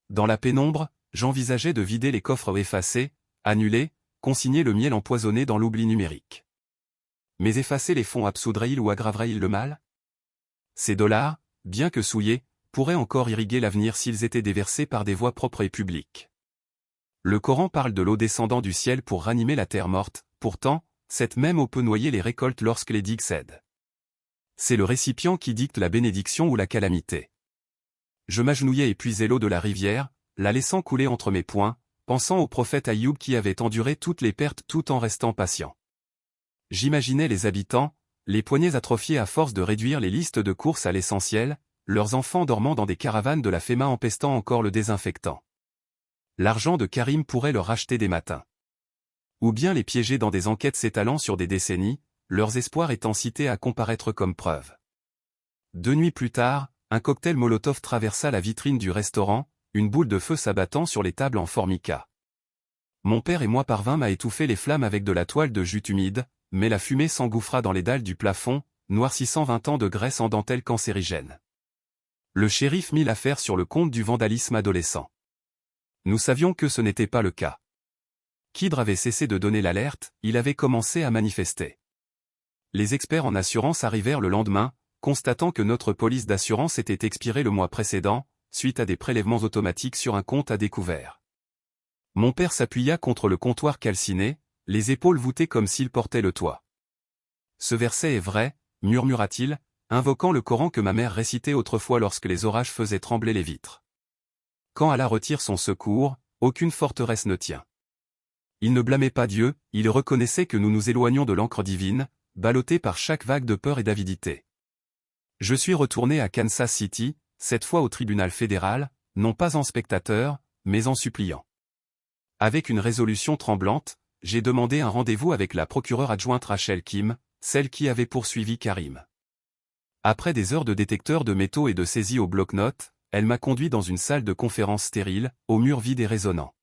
Dans la pénombre, j'envisageais de vider les coffres effacés, annuler, consigner le miel empoisonné dans l'oubli numérique. Mais effacer les fonds absoudrait-il ou aggraverait-il le mal? Ces dollars, bien que souillés, pourraient encore irriguer l'avenir s'ils étaient déversés par des voies propres et publiques. Le Coran parle de l'eau descendant du ciel pour ranimer la terre morte, pourtant, cette même eau peut noyer les récoltes lorsque les digues cèdent. C'est le récipient qui dicte la bénédiction ou la calamité. Je m'agenouillais et puisais l'eau de la rivière, la laissant couler entre mes poings, pensant au prophète Ayoub qui avait enduré toutes les pertes tout en restant patient. J'imaginais les habitants, les poignets atrophiés à force de réduire les listes de courses à l'essentiel, leurs enfants dormant dans des caravanes de la FEMA empestant encore le désinfectant. L'argent de Karim pourrait leur acheter des matins. Ou bien les piéger dans des enquêtes s'étalant sur des décennies, leurs espoirs étant cités à comparaître comme preuve. 2 nuits plus tard, un cocktail Molotov traversa la vitrine du restaurant, une boule de feu s'abattant sur les tables en formica. Mon père et moi parvînmes à étouffer les flammes avec de la toile de jute humide, mais la fumée s'engouffra dans les dalles du plafond, noircissant 20 ans de graisse en dentelle cancérigène. Le shérif mit l'affaire sur le compte du vandalisme adolescent. Nous savions que ce n'était pas le cas. Kidre avait cessé de donner l'alerte, il avait commencé à manifester. Les experts en assurance arrivèrent le lendemain, constatant que notre police d'assurance était expirée le mois précédent, suite à des prélèvements automatiques sur un compte à découvert. Mon père s'appuya contre le comptoir calciné, les épaules voûtées comme s'il portait le toit. Ce verset est vrai, murmura-t-il, invoquant le Coran que ma mère récitait autrefois lorsque les orages faisaient trembler les vitres. Quand Allah retire son secours, aucune forteresse ne tient. Il ne blâmait pas Dieu, il reconnaissait que nous nous éloignions de l'encre divine, ballottés par chaque vague de peur et d'avidité. Je suis retourné à Kansas City, cette fois au tribunal fédéral, non pas en spectateur, mais en suppliant. Avec une résolution tremblante, j'ai demandé un rendez-vous avec la procureure adjointe Rachel Kim, celle qui avait poursuivi Karim. Après des heures de détecteurs de métaux et de saisie au bloc-notes, elle m'a conduit dans une salle de conférence stérile, aux murs vides et résonnants.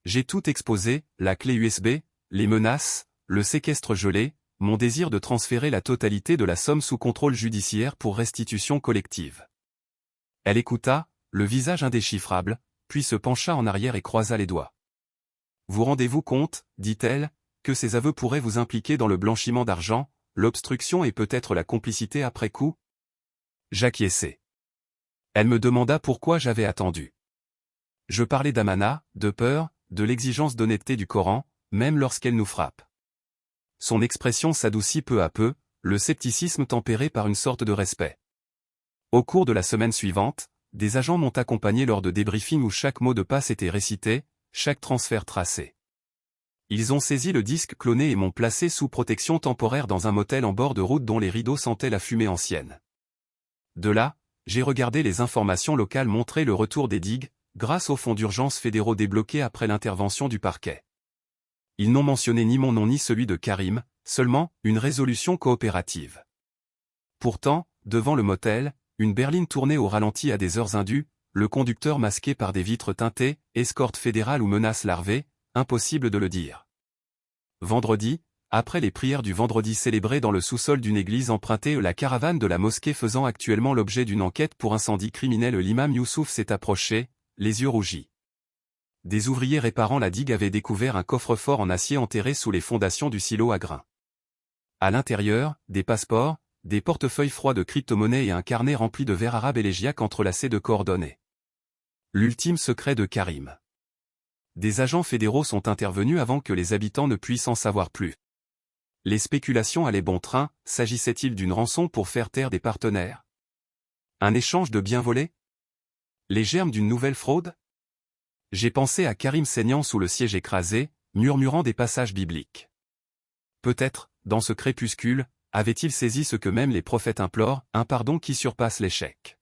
J'ai tout exposé, la clé USB, les menaces, le séquestre gelé, mon désir de transférer la totalité de la somme sous contrôle judiciaire pour restitution collective. Elle écouta, le visage indéchiffrable, puis se pencha en arrière et croisa les doigts. Vous rendez-vous compte, dit-elle, que ces aveux pourraient vous impliquer dans le blanchiment d'argent, l'obstruction et peut-être la complicité après coup? J'acquiesçai. Elle me demanda pourquoi j'avais attendu. Je parlais d'Amana, de peur, de l'exigence d'honnêteté du Coran, même lorsqu'elle nous frappe. Son expression s'adoucit peu à peu, le scepticisme tempéré par une sorte de respect. Au cours de la semaine suivante, des agents m'ont accompagné lors de débriefings où chaque mot de passe était récité, chaque transfert tracé. Ils ont saisi le disque cloné et m'ont placé sous protection temporaire dans un motel en bord de route dont les rideaux sentaient la fumée ancienne. De là, j'ai regardé les informations locales montrer le retour des digues, grâce aux fonds d'urgence fédéraux débloqués après l'intervention du parquet. Ils n'ont mentionné ni mon nom ni celui de Karim, seulement une résolution coopérative. Pourtant, devant le motel, une berline tournait au ralenti à des heures indues, le conducteur masqué par des vitres teintées, escorte fédérale ou menace larvée, impossible de le dire. Vendredi, après les prières du vendredi célébrées dans le sous-sol d'une église empruntée, la caravane de la mosquée faisant actuellement l'objet d'une enquête pour incendie criminel, l'imam Youssouf s'est approché, les yeux rougis. des ouvriers réparant la digue avaient découvert un coffre-fort en acier enterré sous les fondations du silo à grains. À l'intérieur, des passeports, des portefeuilles froids de crypto-monnaies et un carnet rempli de vers arabes élégiaques entrelacés de coordonnées. L'ultime secret de Karim. Des agents fédéraux sont intervenus avant que les habitants ne puissent en savoir plus. Les spéculations allaient bon train, s'agissait-il d'une rançon pour faire taire des partenaires? Un échange de biens volés? Les germes d'une nouvelle fraude? J'ai pensé à Karim saignant sous le siège écrasé, murmurant des passages bibliques. Peut-être, dans ce crépuscule, avait-il saisi ce que même les prophètes implorent, un pardon qui surpasse l'échec.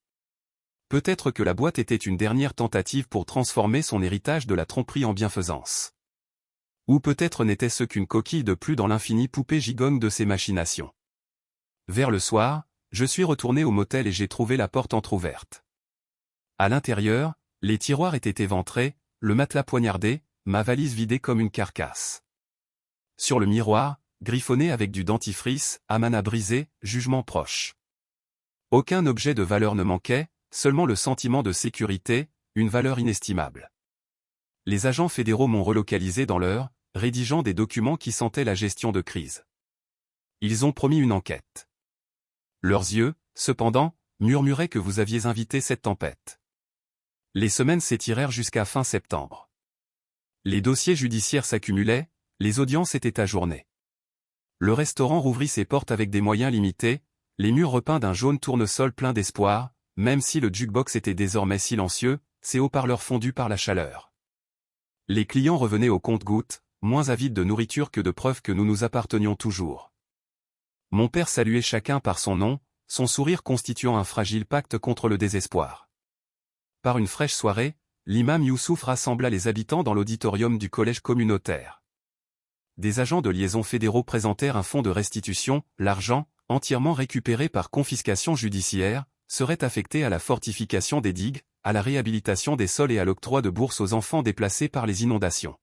Peut-être que la boîte était une dernière tentative pour transformer son héritage de la tromperie en bienfaisance. Ou peut-être n'était-ce qu'une coquille de plus dans l'infinie poupée gigogne de ses machinations. Vers le soir, je suis retourné au motel et j'ai trouvé la porte entr'ouverte. À l'intérieur, les tiroirs étaient éventrés, le matelas poignardé, ma valise vidée comme une carcasse. Sur le miroir, griffonné avec du dentifrice, amana brisé, jugement proche. Aucun objet de valeur ne manquait, seulement le sentiment de sécurité, une valeur inestimable. Les agents fédéraux m'ont relocalisé dans l'heure, rédigeant des documents qui sentaient la gestion de crise. Ils ont promis une enquête. Leurs yeux, cependant, murmuraient que vous aviez invité cette tempête. Les semaines s'étirèrent jusqu'à fin septembre. Les dossiers judiciaires s'accumulaient, les audiences étaient ajournées. Le restaurant rouvrit ses portes avec des moyens limités, les murs repeints d'un jaune tournesol plein d'espoir, même si le jukebox était désormais silencieux, ses haut-parleurs fondus par la chaleur. Les clients revenaient au compte-gouttes, moins avides de nourriture que de preuves que nous nous appartenions toujours. Mon père saluait chacun par son nom, son sourire constituant un fragile pacte contre le désespoir. Par une fraîche soirée, l'imam Youssouf rassembla les habitants dans l'auditorium du collège communautaire. Des agents de liaison fédéraux présentèrent un fonds de restitution, l'argent, entièrement récupéré par confiscation judiciaire, serait affecté à la fortification des digues, à la réhabilitation des sols et à l'octroi de bourses aux enfants déplacés par les inondations.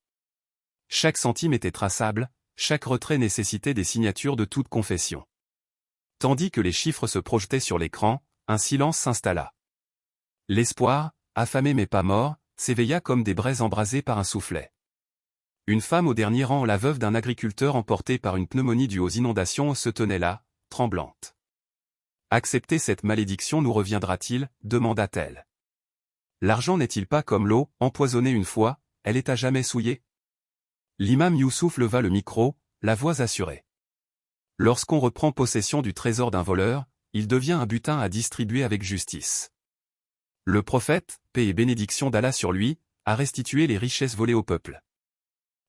Chaque centime était traçable, chaque retrait nécessitait des signatures de toute confession. Tandis que les chiffres se projetaient sur l'écran, un silence s'installa. L'espoir, affamé mais pas mort, s'éveilla comme des braises embrasées par un soufflet. Une femme au dernier rang, la veuve d'un agriculteur emporté par une pneumonie due aux inondations, se tenait là, tremblante. Accepter cette malédiction nous reviendra-t-il, demanda-t-elle. L'argent n'est-il pas comme l'eau, empoisonnée une fois, elle est à jamais souillée? L'imam Youssouf leva le micro, la voix assurée. Lorsqu'on reprend possession du trésor d'un voleur, il devient un butin à distribuer avec justice. Le prophète, paix et bénédiction d'Allah sur lui, a restitué les richesses volées au peuple.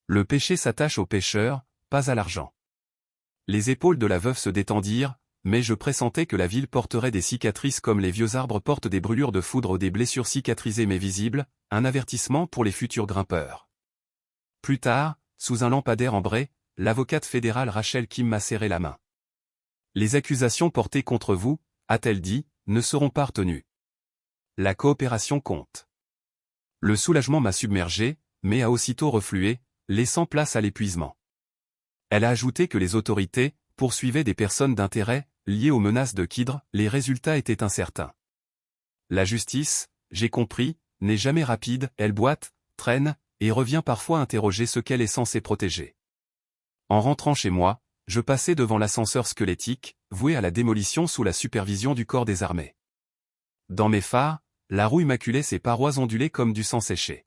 Le péché s'attache aux pécheurs, pas à l'argent. Les épaules de la veuve se détendirent, mais je pressentais que la ville porterait des cicatrices comme les vieux arbres portent des brûlures de foudre ou des blessures cicatrisées mais visibles, un avertissement pour les futurs grimpeurs. Plus tard, sous un lampadaire ambré, l'avocate fédérale Rachel Kim m'a serré la main. Les accusations portées contre vous, a-t-elle dit, ne seront pas retenues. La coopération compte. Le soulagement m'a submergé, mais a aussitôt reflué, laissant place à l'épuisement. Elle a ajouté que les autorités poursuivaient des personnes d'intérêt, liées aux menaces de Kidr, les résultats étaient incertains. La justice, j'ai compris, n'est jamais rapide, elle boite, traîne, et revient parfois interroger ce qu'elle est censée protéger. En rentrant chez moi, je passais devant l'ascenseur squelettique, voué à la démolition sous la supervision du corps des armées. Dans mes phares, la rouille maculait ses parois ondulées comme du sang séché.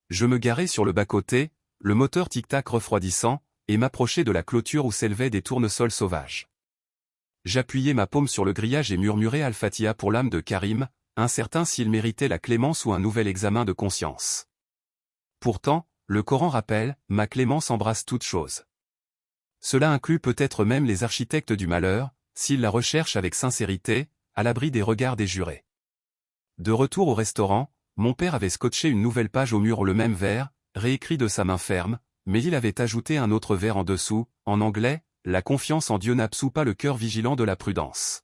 Je me garais sur le bas-côté, le moteur tic-tac refroidissant, et m'approchais de la clôture où s'élevaient des tournesols sauvages. J'appuyais ma paume sur le grillage et murmurais Al-Fatiha pour l'âme de Karim, incertain s'il méritait la clémence ou un nouvel examen de conscience. Pourtant, le Coran rappelle, ma clémence embrasse toute chose. Cela inclut peut-être même les architectes du malheur, s'ils la recherchent avec sincérité, à l'abri des regards des jurés. De retour au restaurant, mon père avait scotché une nouvelle page au mur le même vers, réécrit de sa main ferme, mais il avait ajouté un autre vers en dessous, en anglais, la confiance en Dieu n'absout pas le cœur vigilant de la prudence.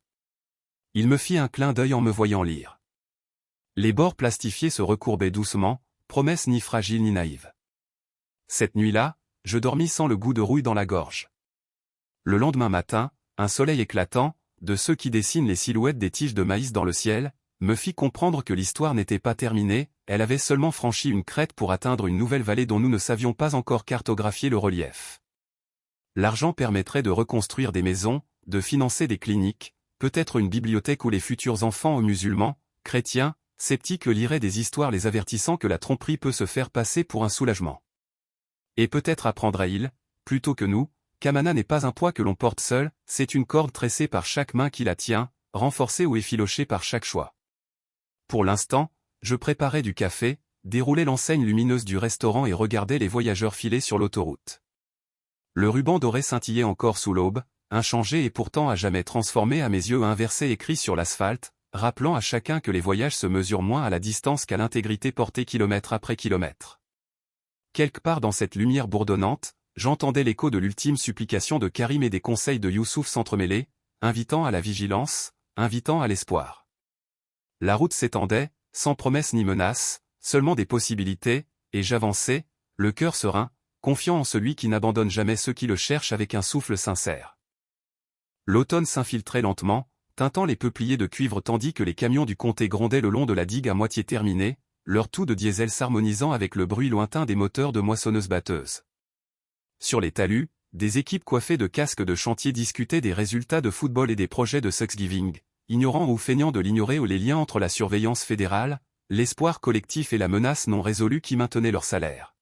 Il me fit un clin d'œil en me voyant lire. Les bords plastifiés se recourbaient doucement, promesse ni fragile ni naïve. Cette nuit-là, je dormis sans le goût de rouille dans la gorge. Le lendemain matin, un soleil éclatant, de ceux qui dessinent les silhouettes des tiges de maïs dans le ciel, me fit comprendre que l'histoire n'était pas terminée, elle avait seulement franchi une crête pour atteindre une nouvelle vallée dont nous ne savions pas encore cartographier le relief. L'argent permettrait de reconstruire des maisons, de financer des cliniques, peut-être une bibliothèque où les futurs enfants musulmans, chrétiens, sceptiques liraient des histoires les avertissant que la tromperie peut se faire passer pour un soulagement. Et peut-être apprendrait-il, plutôt que nous, qu'Amana n'est pas un poids que l'on porte seul, c'est une corde tressée par chaque main qui la tient, renforcée ou effilochée par chaque choix. Pour l'instant, je préparais du café, déroulais l'enseigne lumineuse du restaurant et regardais les voyageurs filer sur l'autoroute. Le ruban doré scintillait encore sous l'aube, inchangé et pourtant à jamais transformé à mes yeux un verset écrit sur l'asphalte, rappelant à chacun que les voyages se mesurent moins à la distance qu'à l'intégrité portée kilomètre après kilomètre. Quelque part dans cette lumière bourdonnante, j'entendais l'écho de l'ultime supplication de Karim et des conseils de Youssouf s'entremêler, invitant à la vigilance, invitant à l'espoir. La route s'étendait, sans promesse ni menace, seulement des possibilités, et j'avançais, le cœur serein, confiant en celui qui n'abandonne jamais ceux qui le cherchent avec un souffle sincère. L'automne s'infiltrait lentement, teintant les peupliers de cuivre tandis que les camions du comté grondaient le long de la digue à moitié terminée, leur toux de diesel s'harmonisant avec le bruit lointain des moteurs de moissonneuses-batteuses. Sur les talus, des équipes coiffées de casques de chantier discutaient des résultats de football et des projets de Thanksgiving, ignorant ou feignant de l'ignorer ou les liens entre la surveillance fédérale, l'espoir collectif et la menace non résolue qui maintenaient leur salaire.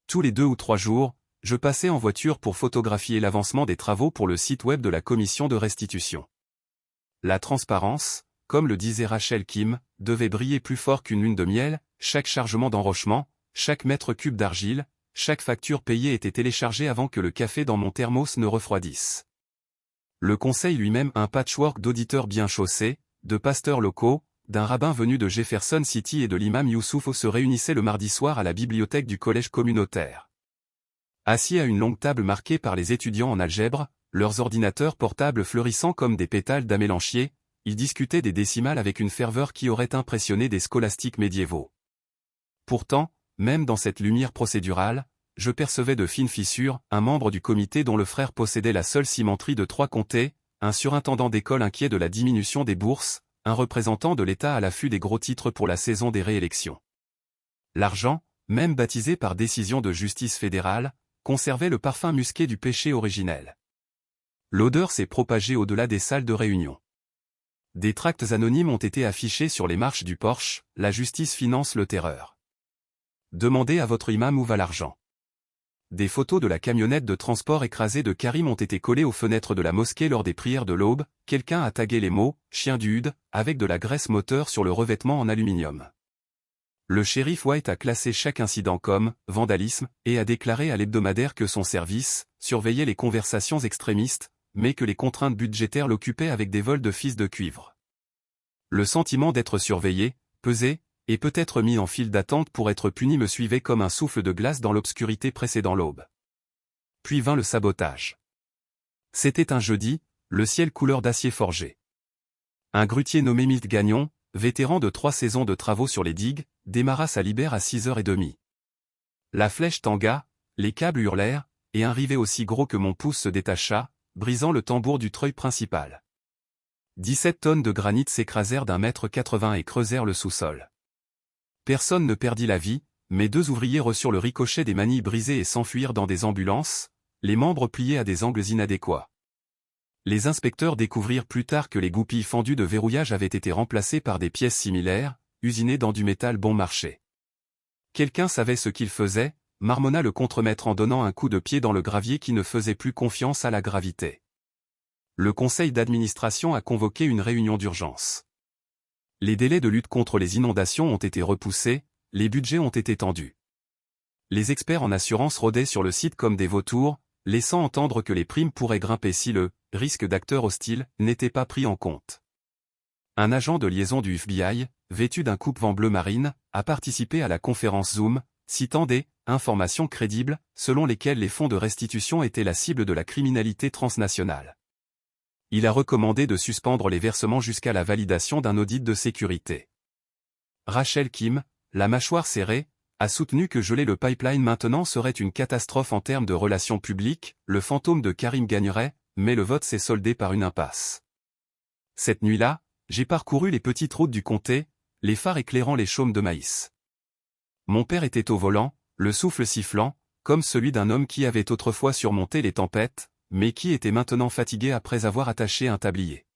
Tous les 2 ou 3 jours, je passais en voiture pour photographier l'avancement des travaux pour le site web de la commission de restitution. La transparence, comme le disait Rachel Kim, devait briller plus fort qu'une lune de miel, chaque chargement d'enrochement, chaque mètre cube d'argile, chaque facture payée était téléchargée avant que le café dans mon thermos ne refroidisse. Le conseil lui-même un patchwork d'auditeurs bien chaussés, de pasteurs locaux, d'un rabbin venu de Jefferson City et de l'imam Youssouf se réunissait le mardi soir à la bibliothèque du collège communautaire. Assis à une longue table marquée par les étudiants en algèbre, leurs ordinateurs portables fleurissant comme des pétales d'amélanchier, ils discutaient des décimales avec une ferveur qui aurait impressionné des scolastiques médiévaux. Pourtant, même dans cette lumière procédurale, je percevais de fines fissures, un membre du comité dont le frère possédait la seule cimenterie de 3 comtés, un surintendant d'école inquiet de la diminution des bourses, un représentant de l'État à l'affût des gros titres pour la saison des réélections. L'argent, même baptisé par décision de justice fédérale, conservait le parfum musqué du péché originel. L'odeur s'est propagée au-delà des salles de réunion. Des tracts anonymes ont été affichés sur les marches du porche, la justice finance le terreur. Demandez à votre imam où va l'argent. Des photos de la camionnette de transport écrasée de Karim ont été collées aux fenêtres de la mosquée lors des prières de l'aube, quelqu'un a tagué les mots « chien du Hud » avec de la graisse moteur sur le revêtement en aluminium. Le shérif White a classé chaque incident comme « vandalisme » et a déclaré à l'hebdomadaire que son service surveillait les conversations extrémistes, mais que les contraintes budgétaires l'occupaient avec des vols de fils de cuivre. Le sentiment d'être surveillé, pesé, et peut-être mis en file d'attente pour être puni me suivait comme un souffle de glace dans l'obscurité précédant l'aube. Puis vint le sabotage. C'était un jeudi, le ciel couleur d'acier forgé. Un grutier nommé Milt Gagnon, vétéran de 3 saisons de travaux sur les digues, démarra sa libère à 6h30. La flèche tangua, les câbles hurlèrent, et un rivet aussi gros que mon pouce se détacha, brisant le tambour du treuil principal. 17 tonnes de granit s'écrasèrent d'1,80 m et creusèrent le sous-sol. Personne ne perdit la vie, mais 2 ouvriers reçurent le ricochet des manilles brisées et s'enfuirent dans des ambulances, les membres pliés à des angles inadéquats. Les inspecteurs découvrirent plus tard que les goupilles fendues de verrouillage avaient été remplacées par des pièces similaires, usinées dans du métal bon marché. Quelqu'un savait ce qu'il faisait, marmonna le contremaître en donnant un coup de pied dans le gravier qui ne faisait plus confiance à la gravité. Le conseil d'administration a convoqué une réunion d'urgence. Les délais de lutte contre les inondations ont été repoussés, les budgets ont été tendus. Les experts en assurance rôdaient sur le site comme des vautours, laissant entendre que les primes pourraient grimper si le risque d'acteurs hostiles n'était pas pris en compte. Un agent de liaison du FBI, vêtu d'un coupe-vent bleu marine, a participé à la conférence Zoom, citant des informations crédibles, selon lesquelles les fonds de restitution étaient la cible de la criminalité transnationale. Il a recommandé de suspendre les versements jusqu'à la validation d'un audit de sécurité. Rachel Kim, la mâchoire serrée, a soutenu que geler le pipeline maintenant serait une catastrophe en termes de relations publiques, le fantôme de Karim gagnerait, mais le vote s'est soldé par une impasse. Cette nuit-là, j'ai parcouru les petites routes du comté, les phares éclairant les chaumes de maïs. Mon père était au volant, le souffle sifflant, comme celui d'un homme qui avait autrefois surmonté les tempêtes, mais qui était maintenant fatigué après avoir attaché un tablier.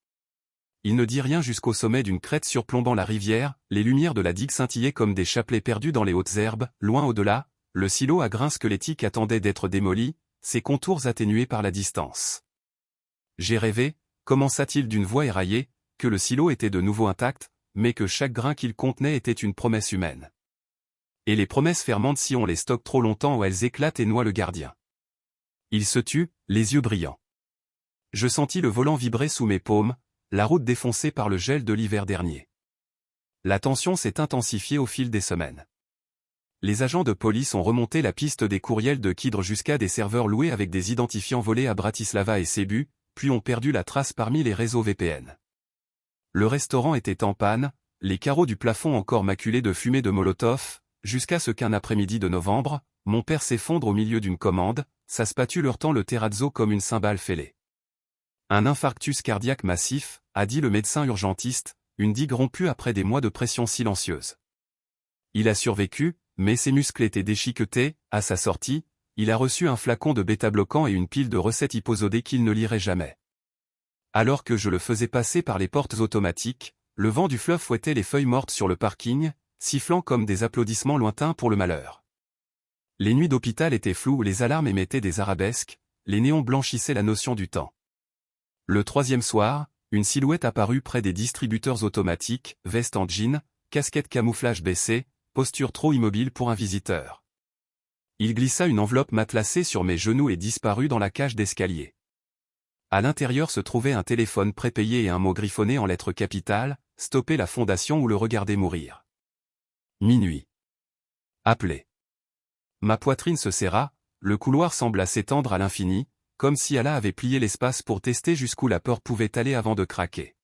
Il ne dit rien jusqu'au sommet d'une crête surplombant la rivière, les lumières de la digue scintillaient comme des chapelets perdus dans les hautes herbes, loin au-delà, le silo à grains squelettiques attendait d'être démoli, ses contours atténués par la distance. J'ai rêvé, commença-t-il d'une voix éraillée, que le silo était de nouveau intact, mais que chaque grain qu'il contenait était une promesse humaine. Et les promesses fermentent si on les stocke trop longtemps ou elles éclatent et noient le gardien. Il se tut, les yeux brillants. Je sentis le volant vibrer sous mes paumes, la route défoncée par le gel de l'hiver dernier. La tension s'est intensifiée au fil des semaines. Les agents de police ont remonté la piste des courriels de Kidre jusqu'à des serveurs loués avec des identifiants volés à Bratislava et Cebu, puis ont perdu la trace parmi les réseaux VPN. Le restaurant était en panne, les carreaux du plafond encore maculés de fumée de Molotov, jusqu'à ce qu'un après-midi de novembre, mon père s'effondre au milieu d'une commande, sa spatule heurtant le terrazzo comme une cymbale fêlée. Un infarctus cardiaque massif, a dit le médecin urgentiste, une digue rompue après des mois de pression silencieuse. Il a survécu, mais ses muscles étaient déchiquetés, à sa sortie, il a reçu un flacon de bêta-bloquant et une pile de recettes hyposodées qu'il ne lirait jamais. Alors que je le faisais passer par les portes automatiques, le vent du fleuve fouettait les feuilles mortes sur le parking, sifflant comme des applaudissements lointains pour le malheur. Les nuits d'hôpital étaient floues où les alarmes émettaient des arabesques, les néons blanchissaient la notion du temps. Le troisième soir, une silhouette apparut près des distributeurs automatiques, veste en jean, casquette camouflage baissée, posture trop immobile pour un visiteur. Il glissa une enveloppe matelassée sur mes genoux et disparut dans la cage d'escalier. À l'intérieur se trouvait un téléphone prépayé et un mot griffonné en lettres capitales, stopper la fondation ou le regarder mourir. Minuit. Appelé. Ma poitrine se serra, le couloir sembla s'étendre à l'infini, comme si Allah avait plié l'espace pour tester jusqu'où la peur pouvait aller avant de craquer.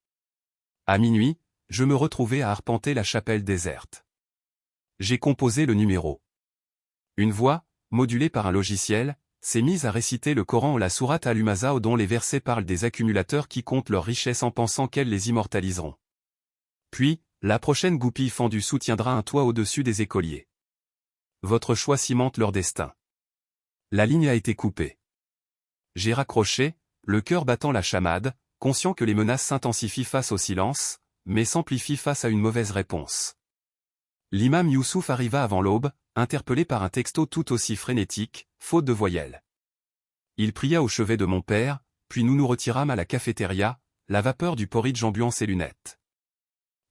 À minuit, je me retrouvais à arpenter la chapelle déserte. J'ai composé le numéro. Une voix, modulée par un logiciel, s'est mise à réciter le Coran ou la sourate Al-Humaza dont les versets parlent des accumulateurs qui comptent leurs richesses en pensant qu'elles les immortaliseront. Puis, la prochaine goupille fendue soutiendra un toit au-dessus des écoliers. Votre choix cimente leur destin. La ligne a été coupée. J'ai raccroché, le cœur battant la chamade, conscient que les menaces s'intensifient face au silence, mais s'amplifient face à une mauvaise réponse. L'imam Youssouf arriva avant l'aube, interpellé par un texto tout aussi frénétique, faute de voyelles. Il pria au chevet de mon père, puis nous nous retirâmes à la cafétéria, la vapeur du porridge embuant ses lunettes.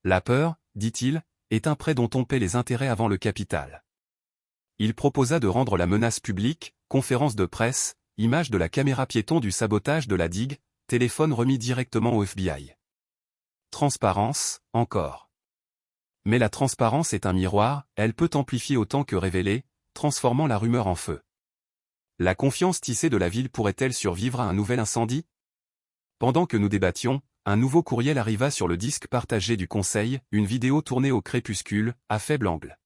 La peur, dit-il, est un prêt dont on paie les intérêts avant le capital. Il proposa de rendre la menace publique, conférence de presse, image de la caméra piéton du sabotage de la digue, téléphone remis directement au FBI. Transparence, encore. Mais la transparence est un miroir, elle peut amplifier autant que révéler, transformant la rumeur en feu. La confiance tissée de la ville pourrait-elle survivre à un nouvel incendie? Pendant que nous débattions, un nouveau courriel arriva sur le disque partagé du conseil, une vidéo tournée au crépuscule, à faible angle.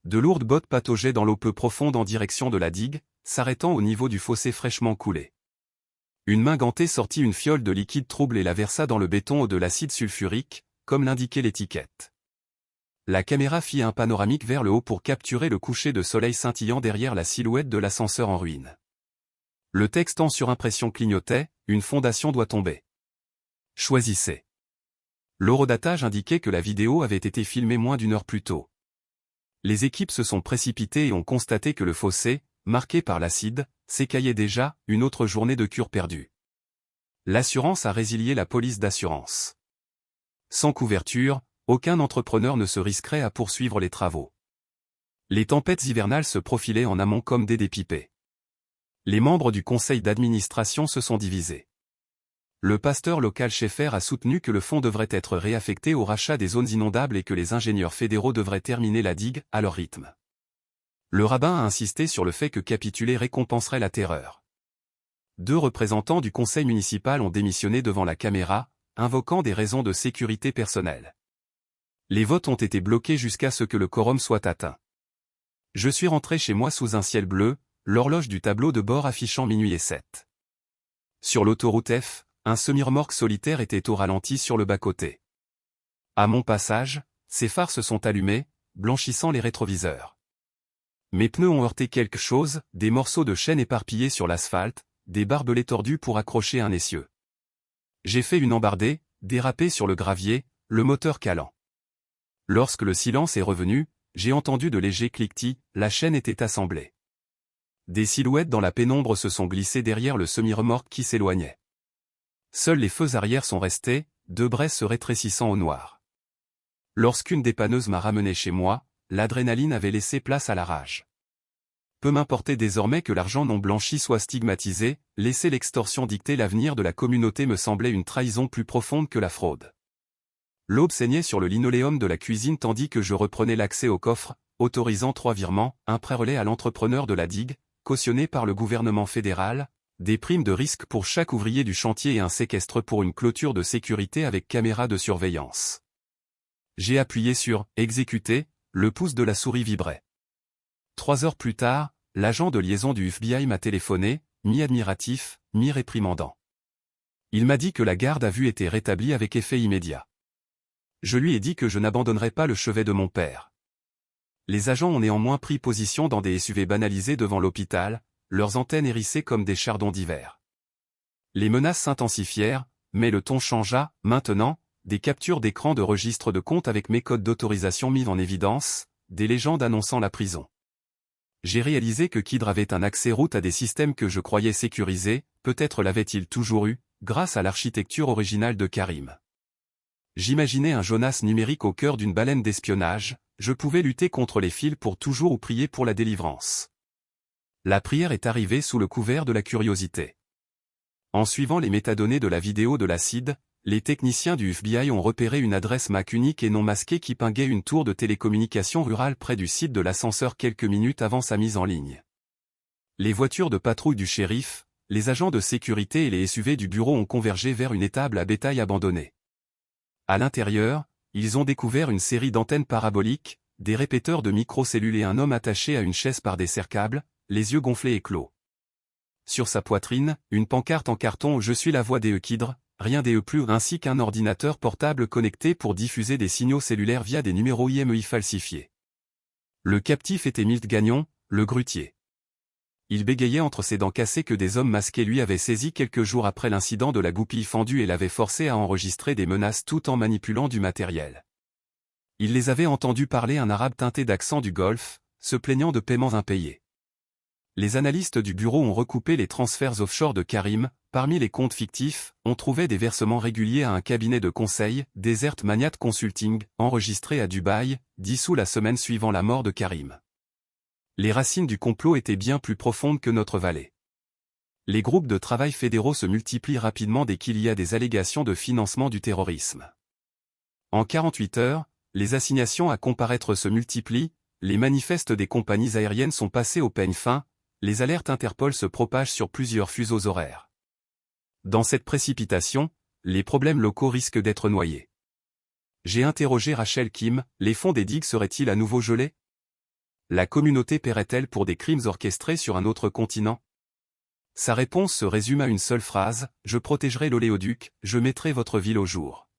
De lourdes bottes pataugeaient dans l'eau peu profonde en direction de la digue, s'arrêtant au niveau du fossé fraîchement coulé. Une main gantée sortit une fiole de liquide trouble et la versa dans le béton ou de l'acide sulfurique, comme l'indiquait l'étiquette. La caméra fit un panoramique vers le haut pour capturer le coucher de soleil scintillant derrière la silhouette de l'ascenseur en ruine. Le texte en surimpression clignotait, une fondation doit tomber. Choisissez. L'horodatage indiquait que la vidéo avait été filmée moins d'une heure plus tôt. Les équipes se sont précipitées et ont constaté que le fossé, marqué par l'acide, s'écaillait déjà, une autre journée de cure perdue. L'assurance a résilié la police d'assurance. Sans couverture, aucun entrepreneur ne se risquerait à poursuivre les travaux. Les tempêtes hivernales se profilaient en amont comme des dépipés. Les membres du conseil d'administration se sont divisés. Le pasteur local Schaeffer a soutenu que le fonds devrait être réaffecté au rachat des zones inondables et que les ingénieurs fédéraux devraient terminer la digue à leur rythme. Le rabbin a insisté sur le fait que capituler récompenserait la terreur. 2 représentants du conseil municipal ont démissionné devant la caméra, invoquant des raisons de sécurité personnelle. Les votes ont été bloqués jusqu'à ce que le quorum soit atteint. Je suis rentré chez moi sous un ciel bleu, l'horloge du tableau de bord affichant minuit et 7. Sur l'autoroute F, un semi-remorque solitaire était au ralenti sur le bas-côté. À mon passage, ses phares se sont allumés, blanchissant les rétroviseurs. Mes pneus ont heurté quelque chose, des morceaux de chaîne éparpillés sur l'asphalte, des barbelés tordus pour accrocher un essieu. J'ai fait une embardée, dérapé sur le gravier, le moteur calant. Lorsque le silence est revenu, j'ai entendu de légers cliquetis, la chaîne était assemblée. Des silhouettes dans la pénombre se sont glissées derrière le semi-remorque qui s'éloignait. Seuls les feux arrière sont restés, deux braises se rétrécissant au noir. Lorsqu'une dépanneuse m'a ramené chez moi, l'adrénaline avait laissé place à la rage. Peu m'importait désormais que l'argent non blanchi soit stigmatisé, laisser l'extorsion dicter l'avenir de la communauté me semblait une trahison plus profonde que la fraude. L'aube saignait sur le linoléum de la cuisine tandis que je reprenais l'accès au coffre, autorisant 3 virements, un prêt relais à l'entrepreneur de la digue, cautionné par le gouvernement fédéral, des primes de risque pour chaque ouvrier du chantier et un séquestre pour une clôture de sécurité avec caméra de surveillance. J'ai appuyé sur « Exécuter », le pouce de la souris vibrait. 3 heures plus tard, l'agent de liaison du FBI m'a téléphoné, mi-admiratif, mi-réprimandant. Il m'a dit que la garde à vue était rétablie avec effet immédiat. Je lui ai dit que je n'abandonnerais pas le chevet de mon père. Les agents ont néanmoins pris position dans des SUV banalisés devant l'hôpital, leurs antennes hérissées comme des chardons d'hiver. Les menaces s'intensifièrent, mais le ton changea, maintenant, des captures d'écran de registre de compte avec mes codes d'autorisation mis en évidence, des légendes annonçant la prison. J'ai réalisé que Kidr avait un accès route à des systèmes que je croyais sécurisés, peut-être l'avait-il toujours eu, grâce à l'architecture originale de Karim. J'imaginais un Jonas numérique au cœur d'une baleine d'espionnage, je pouvais lutter contre les fils pour toujours ou prier pour la délivrance. La prière est arrivée sous le couvert de la curiosité. En suivant les métadonnées de la vidéo de l'acide, les techniciens du FBI ont repéré une adresse MAC unique et non masquée qui pinguait une tour de télécommunications rurale près du site de l'ascenseur quelques minutes avant sa mise en ligne. Les voitures de patrouille du shérif, les agents de sécurité et les SUV du bureau ont convergé vers une étable à bétail abandonnée. À l'intérieur, ils ont découvert une série d'antennes paraboliques, des répéteurs de microcellules et un homme attaché à une chaise par des serre-câbles, les yeux gonflés et clos. Sur sa poitrine, une pancarte en carton « Je suis la voix des Kidr », rien des plus ainsi qu'un ordinateur portable connecté pour diffuser des signaux cellulaires via des numéros IMEI falsifiés. Le captif était Milt Gagnon, le grutier. Il bégayait entre ses dents cassées que des hommes masqués lui avaient saisi quelques jours après l'incident de la goupille fendue et l'avaient forcé à enregistrer des menaces tout en manipulant du matériel. Il les avait entendus parler un arabe teinté d'accent du Golfe, se plaignant de paiements impayés. Les analystes du bureau ont recoupé les transferts offshore de Karim, parmi les comptes fictifs, on trouvait des versements réguliers à un cabinet de conseil, Desert Magnat Consulting, enregistré à Dubaï, dissous la semaine suivant la mort de Karim. Les racines du complot étaient bien plus profondes que notre vallée. Les groupes de travail fédéraux se multiplient rapidement dès qu'il y a des allégations de financement du terrorisme. En 48 heures, les assignations à comparaître se multiplient, les manifestes des compagnies aériennes sont passés au peigne fin, les alertes Interpol se propagent sur plusieurs fuseaux horaires. Dans cette précipitation, les problèmes locaux risquent d'être noyés. J'ai interrogé Rachel Kim, les fonds des digues seraient-ils à nouveau gelés? La communauté paierait-elle pour des crimes orchestrés sur un autre continent? Sa réponse se résume à une seule phrase, « Je protégerai l'oléoduc, je mettrai votre ville au jour ».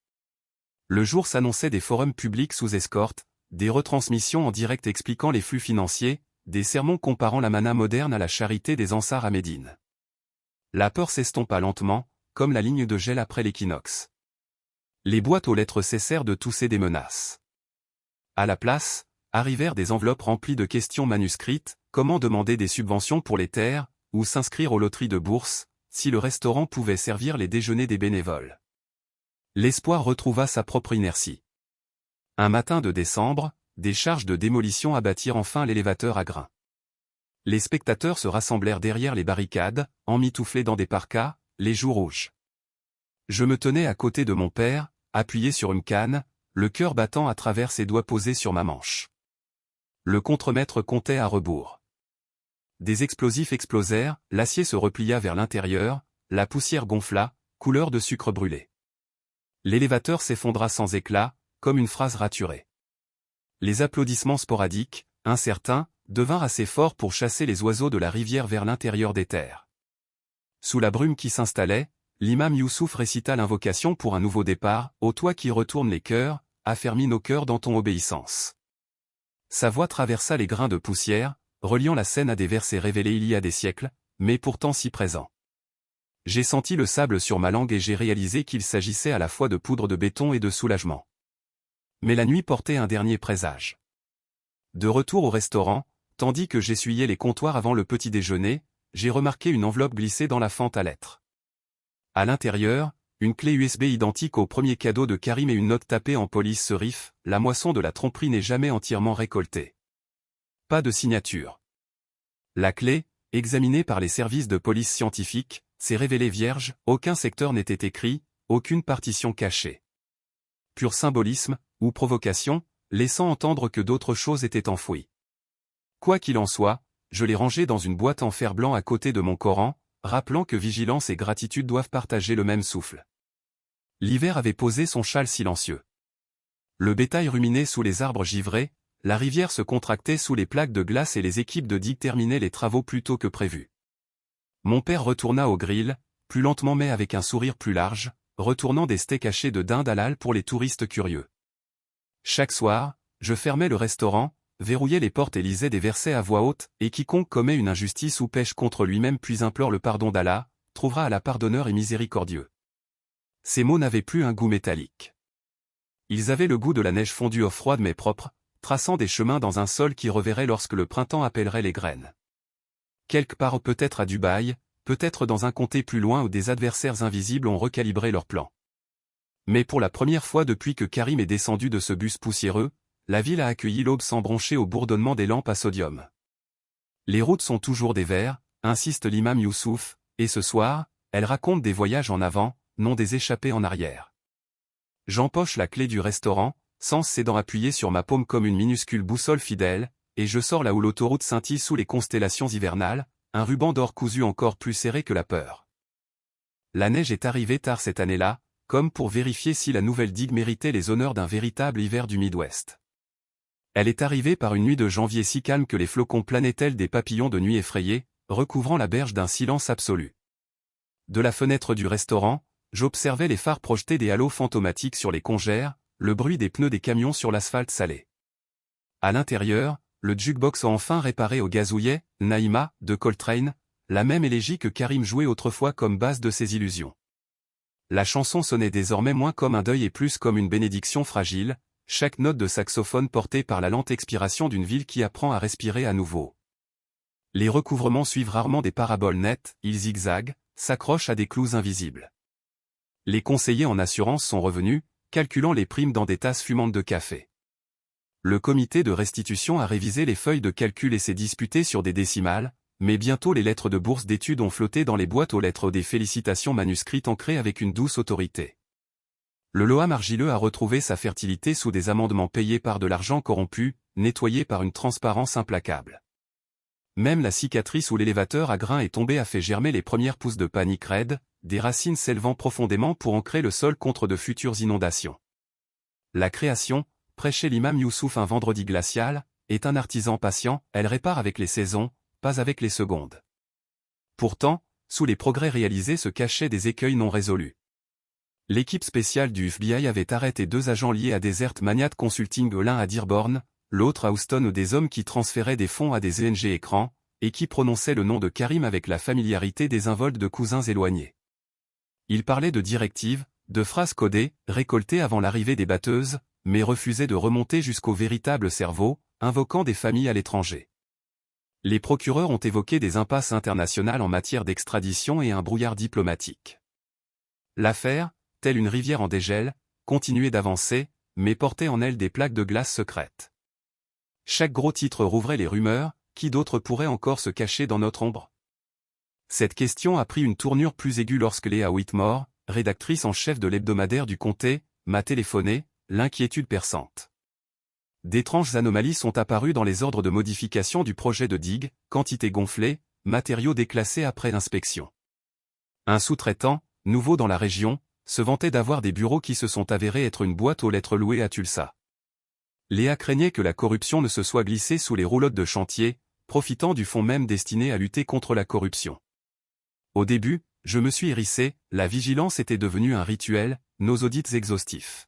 Le jour s'annonçait des forums publics sous escorte, des retransmissions en direct expliquant les flux financiers, des sermons comparant la manna moderne à la charité des Ansar à Médine. La peur s'estompa lentement, comme la ligne de gel après l'équinoxe. Les boîtes aux lettres cessèrent de tousser des menaces. À la place, arrivèrent des enveloppes remplies de questions manuscrites, comment demander des subventions pour les terres, ou s'inscrire aux loteries de bourse, si le restaurant pouvait servir les déjeuners des bénévoles. L'espoir retrouva sa propre inertie. Un matin de décembre, des charges de démolition abattirent enfin l'élévateur à grains. Les spectateurs se rassemblèrent derrière les barricades, emmitouflés dans des parkas, les joues rouges. Je me tenais à côté de mon père, appuyé sur une canne, le cœur battant à travers ses doigts posés sur ma manche. Le contremaître comptait à rebours. Des explosifs explosèrent, l'acier se replia vers l'intérieur, la poussière gonfla, couleur de sucre brûlé. L'élévateur s'effondra sans éclat, comme une phrase raturée. Les applaudissements sporadiques, incertains, devinrent assez forts pour chasser les oiseaux de la rivière vers l'intérieur des terres. Sous la brume qui s'installait, l'imam Youssouf récita l'invocation pour un nouveau départ, ô toi qui retournes les cœurs, affermis nos cœurs dans ton obéissance. Sa voix traversa les grains de poussière, reliant la scène à des versets révélés il y a des siècles, mais pourtant si présents. J'ai senti le sable sur ma langue et j'ai réalisé qu'il s'agissait à la fois de poudre de béton et de soulagement. Mais la nuit portait un dernier présage. De retour au restaurant, tandis que j'essuyais les comptoirs avant le petit déjeuner, j'ai remarqué une enveloppe glissée dans la fente à lettres. À l'intérieur, une clé USB identique au premier cadeau de Karim et une note tapée en police serif, la moisson de la tromperie n'est jamais entièrement récoltée. Pas de signature. La clé, examinée par les services de police scientifique, s'est révélée vierge, aucun secteur n'était écrit, aucune partition cachée. Pur symbolisme, ou provocation, laissant entendre que d'autres choses étaient enfouies. Quoi qu'il en soit, je l'ai rangé dans une boîte en fer blanc à côté de mon Coran, rappelant que vigilance et gratitude doivent partager le même souffle. L'hiver avait posé son châle silencieux. Le bétail ruminait sous les arbres givrés, la rivière se contractait sous les plaques de glace et les équipes de digue terminaient les travaux plus tôt que prévu. Mon père retourna au grill, plus lentement mais avec un sourire plus large, retournant des steaks hachés de dinde halal pour les touristes curieux. Chaque soir, je fermais le restaurant, verrouillais les portes et lisais des versets à voix haute, et quiconque commet une injustice ou pêche contre lui-même puis implore le pardon d'Allah, trouvera Allah pardonneur et miséricordieux. Ces mots n'avaient plus un goût métallique. Ils avaient le goût de la neige fondue au froide mais propre, traçant des chemins dans un sol qui reverrait lorsque le printemps appellerait les graines. Quelque part peut-être à Dubaï, peut-être dans un comté plus loin où des adversaires invisibles ont recalibré leurs plans. Mais pour la première fois depuis que Karim est descendu de ce bus poussiéreux, la ville a accueilli l'aube sans broncher au bourdonnement des lampes à sodium. Les routes sont toujours des verts, insiste l'imam Youssouf, et ce soir, elles racontent des voyages en avant, non des échappées en arrière. J'empoche la clé du restaurant, sans ses dents appuyées sur ma paume comme une minuscule boussole fidèle, et je sors là où l'autoroute scintille sous les constellations hivernales, un ruban d'or cousu encore plus serré que la peur. La neige est arrivée tard cette année-là, comme pour vérifier si la nouvelle digue méritait les honneurs d'un véritable hiver du Midwest. Elle est arrivée par une nuit de janvier si calme que les flocons planaient tels des papillons de nuit effrayés, recouvrant la berge d'un silence absolu. De la fenêtre du restaurant, j'observais les phares projeter des halos fantomatiques sur les congères, le bruit des pneus des camions sur l'asphalte salé. À l'intérieur, le jukebox a enfin réparé au gazouillet, Naïma, de Coltrane, la même élégie que Karim jouait autrefois comme base de ses illusions. La chanson sonnait désormais moins comme un deuil et plus comme une bénédiction fragile, chaque note de saxophone portée par la lente expiration d'une ville qui apprend à respirer à nouveau. Les recouvrements suivent rarement des paraboles nettes, ils zigzaguent, s'accrochent à des clous invisibles. Les conseillers en assurance sont revenus, calculant les primes dans des tasses fumantes de café. Le comité de restitution a révisé les feuilles de calcul et s'est disputé sur des décimales, mais bientôt les lettres de bourse d'études ont flotté dans les boîtes aux lettres des félicitations manuscrites ancrées avec une douce autorité. Le Loam argileux a retrouvé sa fertilité sous des amendements payés par de l'argent corrompu, nettoyé par une transparence implacable. Même la cicatrice où l'élévateur à grains est tombé a fait germer les premières pousses de panique raide, des racines s'élevant profondément pour ancrer le sol contre de futures inondations. La création, prêchait l'imam Youssouf un vendredi glacial, est un artisan patient, elle répare avec les saisons, pas avec les secondes. Pourtant, sous les progrès réalisés se cachaient des écueils non résolus. L'équipe spéciale du FBI avait arrêté 2 agents liés à Desert Magnat Consulting, l'un à Dearborn, l'autre à Houston, des hommes qui transféraient des fonds à des ONG écrans, et qui prononçaient le nom de Karim avec la familiarité des involtes de cousins éloignés. Ils parlaient de directives, de phrases codées, récoltées avant l'arrivée des batteuses, mais refusaient de remonter jusqu'au véritable cerveau, invoquant des familles à l'étranger. Les procureurs ont évoqué des impasses internationales en matière d'extradition et un brouillard diplomatique. L'affaire, telle une rivière en dégel, continuait d'avancer, mais portait en elle des plaques de glace secrètes. Chaque gros titre rouvrait les rumeurs, qui d'autre pourrait encore se cacher dans notre ombre? Cette question a pris une tournure plus aiguë lorsque Léa Whitmore, rédactrice en chef de l'hebdomadaire du comté, m'a téléphoné, l'inquiétude perçante. D'étranges anomalies sont apparues dans les ordres de modification du projet de digue, quantité gonflée, matériaux déclassés après inspection. Un sous-traitant, nouveau dans la région, se vantait d'avoir des bureaux qui se sont avérés être une boîte aux lettres louée à Tulsa. Léa craignait que la corruption ne se soit glissée sous les roulottes de chantier, profitant du fonds même destiné à lutter contre la corruption. Au début, je me suis hérissé, la vigilance était devenue un rituel, nos audits exhaustifs.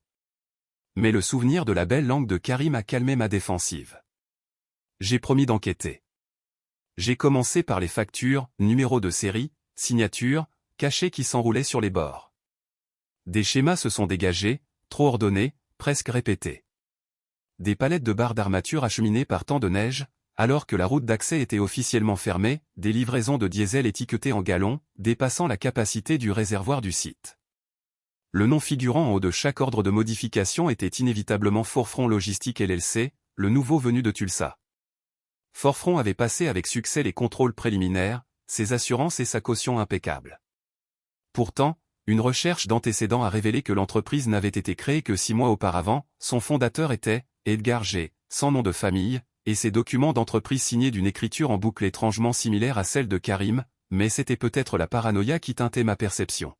Mais le souvenir de la belle langue de Karim a calmé ma défensive. J'ai promis d'enquêter. J'ai commencé par les factures, numéros de série, signatures, cachets qui s'enroulaient sur les bords. Des schémas se sont dégagés, trop ordonnés, presque répétés. Des palettes de barres d'armature acheminées par temps de neige, alors que la route d'accès était officiellement fermée, des livraisons de diesel étiquetées en gallons, dépassant la capacité du réservoir du site. Le nom figurant en haut de chaque ordre de modification était inévitablement Forefront Logistique LLC, le nouveau venu de Tulsa. Forefront avait passé avec succès les contrôles préliminaires, ses assurances et sa caution impeccable. Pourtant, une recherche d'antécédents a révélé que l'entreprise n'avait été créée que 6 mois auparavant, son fondateur était Edgar G., sans nom de famille, et ses documents d'entreprise signés d'une écriture en boucle étrangement similaire à celle de Karim, mais c'était peut-être la paranoïa qui teintait ma perception.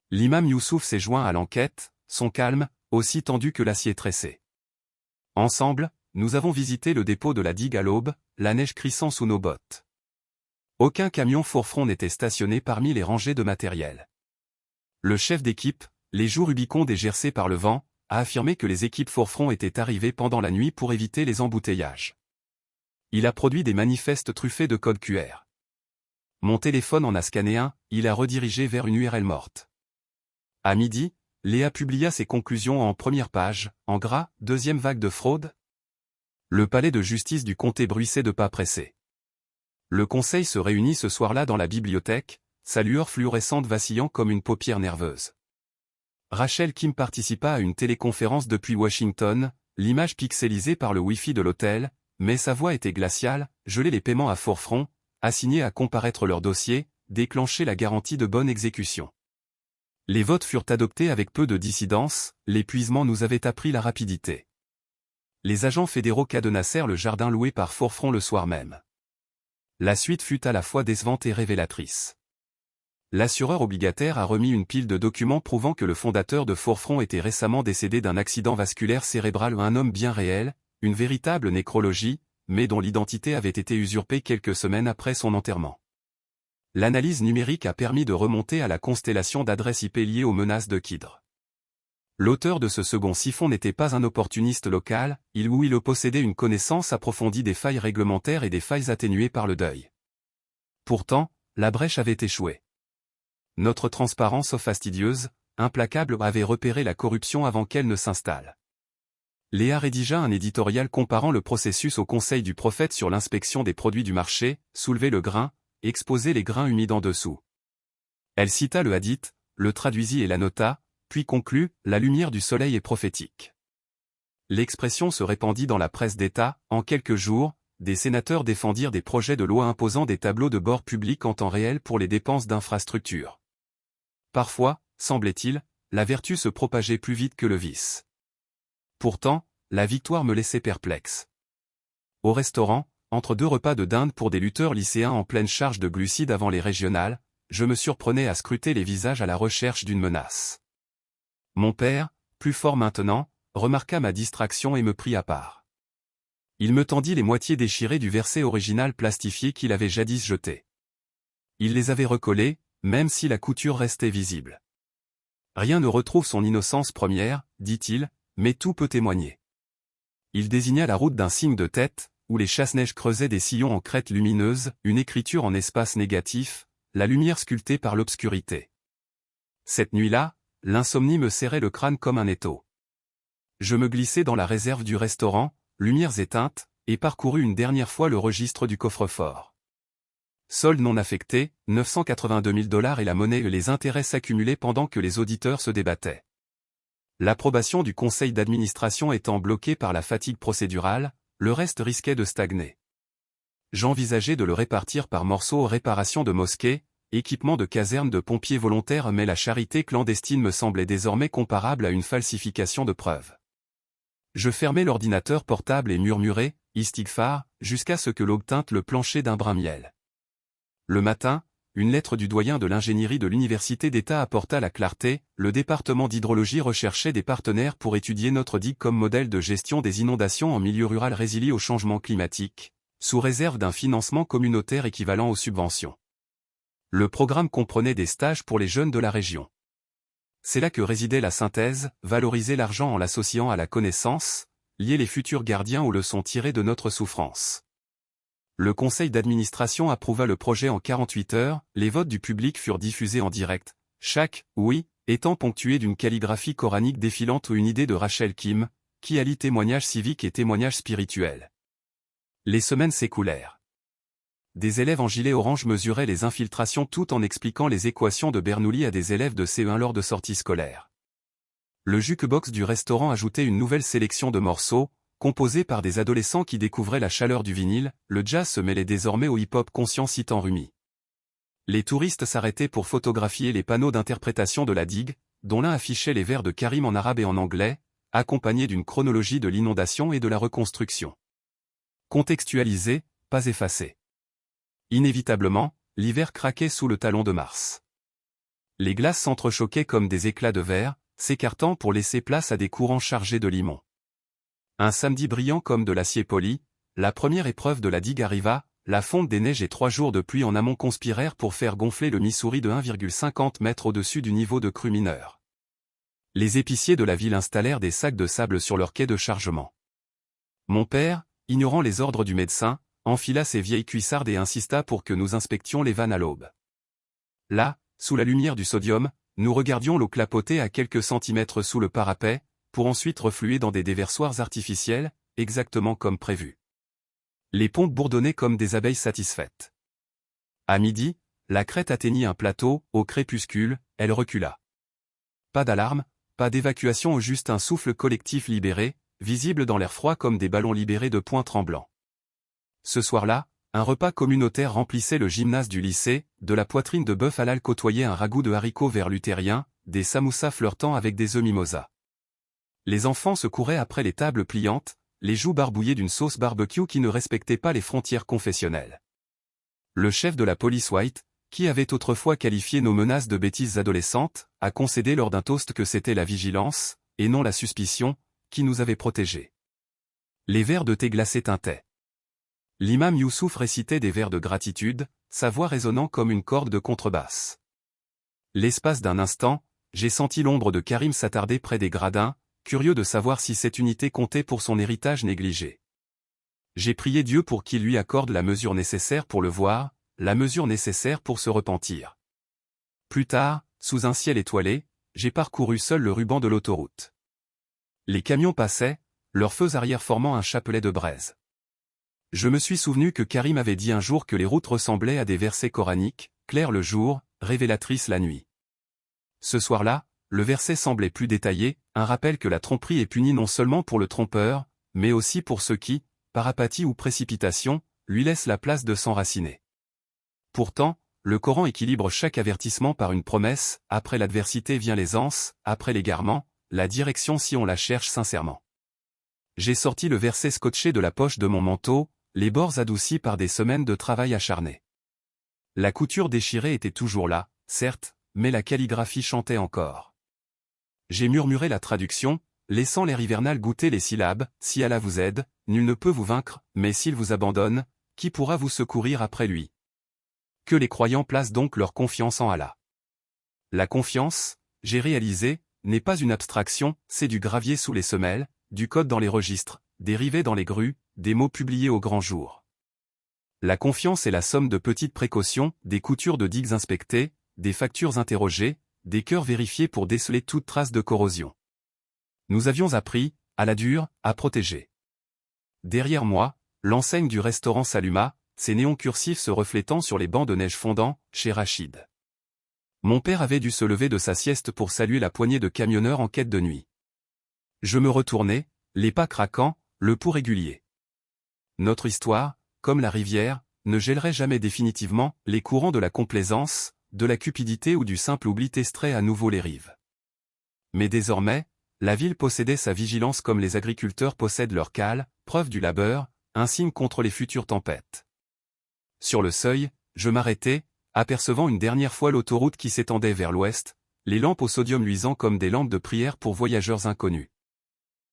L'imam Youssouf s'est joint à l'enquête, son calme, aussi tendu que l'acier tressé. Ensemble, nous avons visité le dépôt de la digue à l'aube, la neige crissant sous nos bottes. Aucun camion Forefront n'était stationné parmi les rangées de matériel. Le chef d'équipe, les joues Rubicon dégercées par le vent, a affirmé que les équipes Forefront étaient arrivées pendant la nuit pour éviter les embouteillages. Il a produit des manifestes truffés de codes QR. Mon téléphone en a scanné un, il a redirigé vers une URL morte. À midi, Léa publia ses conclusions en première page, en gras, deuxième vague de fraude. Le palais de justice du comté bruissait de pas pressés. Le conseil se réunit ce soir-là dans la bibliothèque, sa lueur fluorescente vacillant comme une paupière nerveuse. Rachel Kim participa à une téléconférence depuis Washington, l'image pixelisée par le Wi-Fi de l'hôtel, mais sa voix était glaciale, gelait les paiements à Forefront, assigné à comparaître leur dossier, déclencher la garantie de bonne exécution. Les votes furent adoptés avec peu de dissidence, l'épuisement nous avait appris la rapidité. Les agents fédéraux cadenassèrent le jardin loué par Forefront le soir même. La suite fut à la fois décevante et révélatrice. L'assureur obligataire a remis une pile de documents prouvant que le fondateur de Forefront était récemment décédé d'un accident vasculaire cérébral, un homme bien réel, une véritable nécrologie, mais dont l'identité avait été usurpée quelques semaines après son enterrement. L'analyse numérique a permis de remonter à la constellation d'adresses IP liées aux menaces de Kidr. L'auteur de ce second siphon n'était pas un opportuniste local, il possédait une connaissance approfondie des failles réglementaires et des failles atténuées par le deuil. Pourtant, la brèche avait échoué. Notre transparence fastidieuse, implacable, avait repéré la corruption avant qu'elle ne s'installe. Léa rédigea un éditorial comparant le processus au conseil du prophète sur l'inspection des produits du marché, soulever le grain, exposer les grains humides en dessous. Elle cita le hadith, le traduisit et l'annota, puis conclut, la lumière du soleil est prophétique. L'expression se répandit dans la presse d'État, en quelques jours, des sénateurs défendirent des projets de loi imposant des tableaux de bord publics en temps réel pour les dépenses d'infrastructures. Parfois, semblait-il, la vertu se propageait plus vite que le vice. Pourtant, la victoire me laissait perplexe. Au restaurant, entre 2 repas de dinde pour des lutteurs lycéens en pleine charge de glucides avant les régionales, je me surprenais à scruter les visages à la recherche d'une menace. Mon père, plus fort maintenant, remarqua ma distraction et me prit à part. Il me tendit les moitiés déchirées du verset original plastifié qu'il avait jadis jeté. Il les avait recollées, même si la couture restait visible. Rien ne retrouve son innocence première, dit-il, mais tout peut témoigner. Il désigna la route d'un signe de tête, où les chasse-neige creusaient des sillons en crête lumineuse, une écriture en espace négatif, la lumière sculptée par l'obscurité. Cette nuit-là, l'insomnie me serrait le crâne comme un étau. Je me glissai dans la réserve du restaurant, lumières éteintes, et parcourus une dernière fois le registre du coffre-fort. Solde non affecté, 982 000 $ et la monnaie et les intérêts s'accumulaient pendant que les auditeurs se débattaient. L'approbation du conseil d'administration étant bloquée par la fatigue procédurale, le reste risquait de stagner. J'envisageais de le répartir par morceaux aux réparations de mosquées, équipement de caserne de pompiers volontaires, mais la charité clandestine me semblait désormais comparable à une falsification de preuves. Je fermai l'ordinateur portable et murmurai, istighfar, jusqu'à ce que l'aube teinte le plancher d'un brin miel. Le matin, une lettre du doyen de l'ingénierie de l'Université d'État apporta la clarté, le département d'hydrologie recherchait des partenaires pour étudier notre digue comme modèle de gestion des inondations en milieu rural résilié au changement climatique, sous réserve d'un financement communautaire équivalent aux subventions. Le programme comprenait des stages pour les jeunes de la région. C'est là que résidait la synthèse, valoriser l'argent en l'associant à la connaissance, lier les futurs gardiens aux leçons tirées de notre souffrance. Le conseil d'administration approuva le projet en 48 heures, les votes du public furent diffusés en direct, chaque « oui » étant ponctué d'une calligraphie coranique défilante ou une idée de Rachel Kim, qui allie témoignage civique et témoignage spirituel. Les semaines s'écoulèrent. Des élèves en gilet orange mesuraient les infiltrations tout en expliquant les équations de Bernoulli à des élèves de CE1 lors de sorties scolaires. Le jukebox du restaurant ajoutait une nouvelle sélection de morceaux, composés par des adolescents qui découvraient la chaleur du vinyle, le jazz se mêlait désormais au hip-hop conscient citant Rumi. Les touristes s'arrêtaient pour photographier les panneaux d'interprétation de la digue, dont l'un affichait les vers de Karim en arabe et en anglais, accompagnés d'une chronologie de l'inondation et de la reconstruction. Contextualisé, pas effacé. Inévitablement, l'hiver craquait sous le talon de Mars. Les glaces s'entrechoquaient comme des éclats de verre, s'écartant pour laisser place à des courants chargés de limon. Un samedi brillant comme de l'acier poli, la première épreuve de la digue arriva, la fonte des neiges et 3 jours de pluie en amont conspirèrent pour faire gonfler le Missouri de 1,50 m au-dessus du niveau de crue mineur. Les épiciers de la ville installèrent des sacs de sable sur leur quai de chargement. Mon père, ignorant les ordres du médecin, enfila ses vieilles cuissardes et insista pour que nous inspections les vannes à l'aube. Là, sous la lumière du sodium, nous regardions l'eau clapoter à quelques centimètres sous le parapet, pour ensuite refluer dans des déversoirs artificiels, exactement comme prévu. Les pompes bourdonnaient comme des abeilles satisfaites. À midi, la crête atteignit un plateau, au crépuscule, elle recula. Pas d'alarme, pas d'évacuation, juste un souffle collectif libéré, visible dans l'air froid comme des ballons libérés de poings tremblants. Ce soir-là, un repas communautaire remplissait le gymnase du lycée, de la poitrine de bœuf halal côtoyait un ragoût de haricots verts luthériens, des samoussas flirtant avec des œufs mimosa. Les enfants se couraient après les tables pliantes, les joues barbouillées d'une sauce barbecue qui ne respectait pas les frontières confessionnelles. Le chef de la police White, qui avait autrefois qualifié nos menaces de bêtises adolescentes, a concédé lors d'un toast que c'était la vigilance, et non la suspicion, qui nous avait protégés. Les verres de thé glacé tintaient. L'imam Youssouf récitait des vers de gratitude, sa voix résonnant comme une corde de contrebasse. L'espace d'un instant, j'ai senti l'ombre de Karim s'attarder près des gradins, curieux de savoir si cette unité comptait pour son héritage négligé. J'ai prié Dieu pour qu'il lui accorde la mesure nécessaire pour le voir, la mesure nécessaire pour se repentir. Plus tard, sous un ciel étoilé, j'ai parcouru seul le ruban de l'autoroute. Les camions passaient, leurs feux arrière formant un chapelet de braise. Je me suis souvenu que Karim avait dit un jour que les routes ressemblaient à des versets coraniques, clairs le jour, révélatrices la nuit. Ce soir-là, le verset semblait plus détaillé, un rappel que la tromperie est punie non seulement pour le trompeur, mais aussi pour ceux qui, par apathie ou précipitation, lui laissent la place de s'enraciner. Pourtant, le Coran équilibre chaque avertissement par une promesse, après l'adversité vient l'aisance, après l'égarement, la direction si on la cherche sincèrement. J'ai sorti le verset scotché de la poche de mon manteau, les bords adoucis par des semaines de travail acharné. La couture déchirée était toujours là, certes, mais la calligraphie chantait encore. J'ai murmuré la traduction, laissant l'air hivernal goûter les syllabes, « Si Allah vous aide, nul ne peut vous vaincre, mais s'il vous abandonne, qui pourra vous secourir après lui ?» Que les croyants placent donc leur confiance en Allah. La confiance, j'ai réalisé, n'est pas une abstraction, c'est du gravier sous les semelles, du code dans les registres, des rivets dans les grues, des mots publiés au grand jour. La confiance est la somme de petites précautions, des coutures de digues inspectées, des factures interrogées, des cœurs vérifiés pour déceler toute trace de corrosion. Nous avions appris, à la dure, à protéger. Derrière moi, l'enseigne du restaurant s'alluma, ses néons cursifs se reflétant sur les bancs de neige fondant, chez Rachid. Mon père avait dû se lever de sa sieste pour saluer la poignée de camionneurs en quête de nuit. Je me retournai, les pas craquants, le pouls régulier. Notre histoire, comme la rivière, ne gèlerait jamais définitivement, les courants de la complaisance, de la cupidité ou du simple oubli testeraient à nouveau les rives. Mais désormais, la ville possédait sa vigilance comme les agriculteurs possèdent leur cale, preuve du labeur, un signe contre les futures tempêtes. Sur le seuil, je m'arrêtai, apercevant une dernière fois l'autoroute qui s'étendait vers l'ouest, les lampes au sodium luisant comme des lampes de prière pour voyageurs inconnus.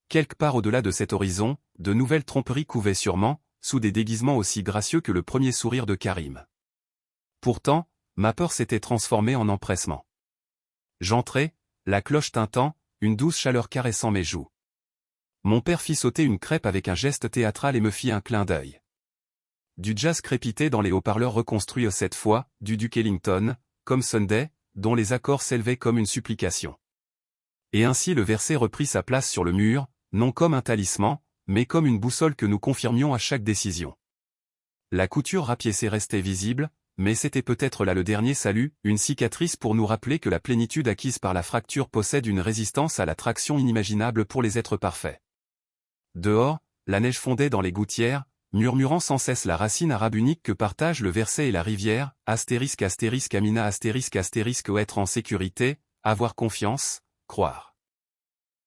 Quelque part au-delà de cet horizon, de nouvelles tromperies couvaient sûrement, sous des déguisements aussi gracieux que le premier sourire de Karim. Pourtant, ma peur s'était transformée en empressement. J'entrai, La cloche tintant, une douce chaleur caressant mes joues. Mon père fit sauter une crêpe avec un geste théâtral et me fit un clin d'œil. Du jazz crépitait dans les haut-parleurs reconstruits cette fois, du Duke Ellington, comme Sunday, dont les accords s'élevaient comme une supplication. Et ainsi le verset reprit sa place sur le mur, non comme un talisman, mais comme une boussole que nous confirmions à chaque décision. La couture rapiécée restait visible, mais c'était peut-être là le dernier salut, une cicatrice pour nous rappeler que la plénitude acquise par la fracture possède une résistance à la traction inimaginable pour les êtres parfaits. Dehors, la neige fondait dans les gouttières, murmurant sans cesse la racine arabe unique que partagent le verset et la rivière, astérisque astérisque amina astérisque astérisque être en sécurité, avoir confiance, croire.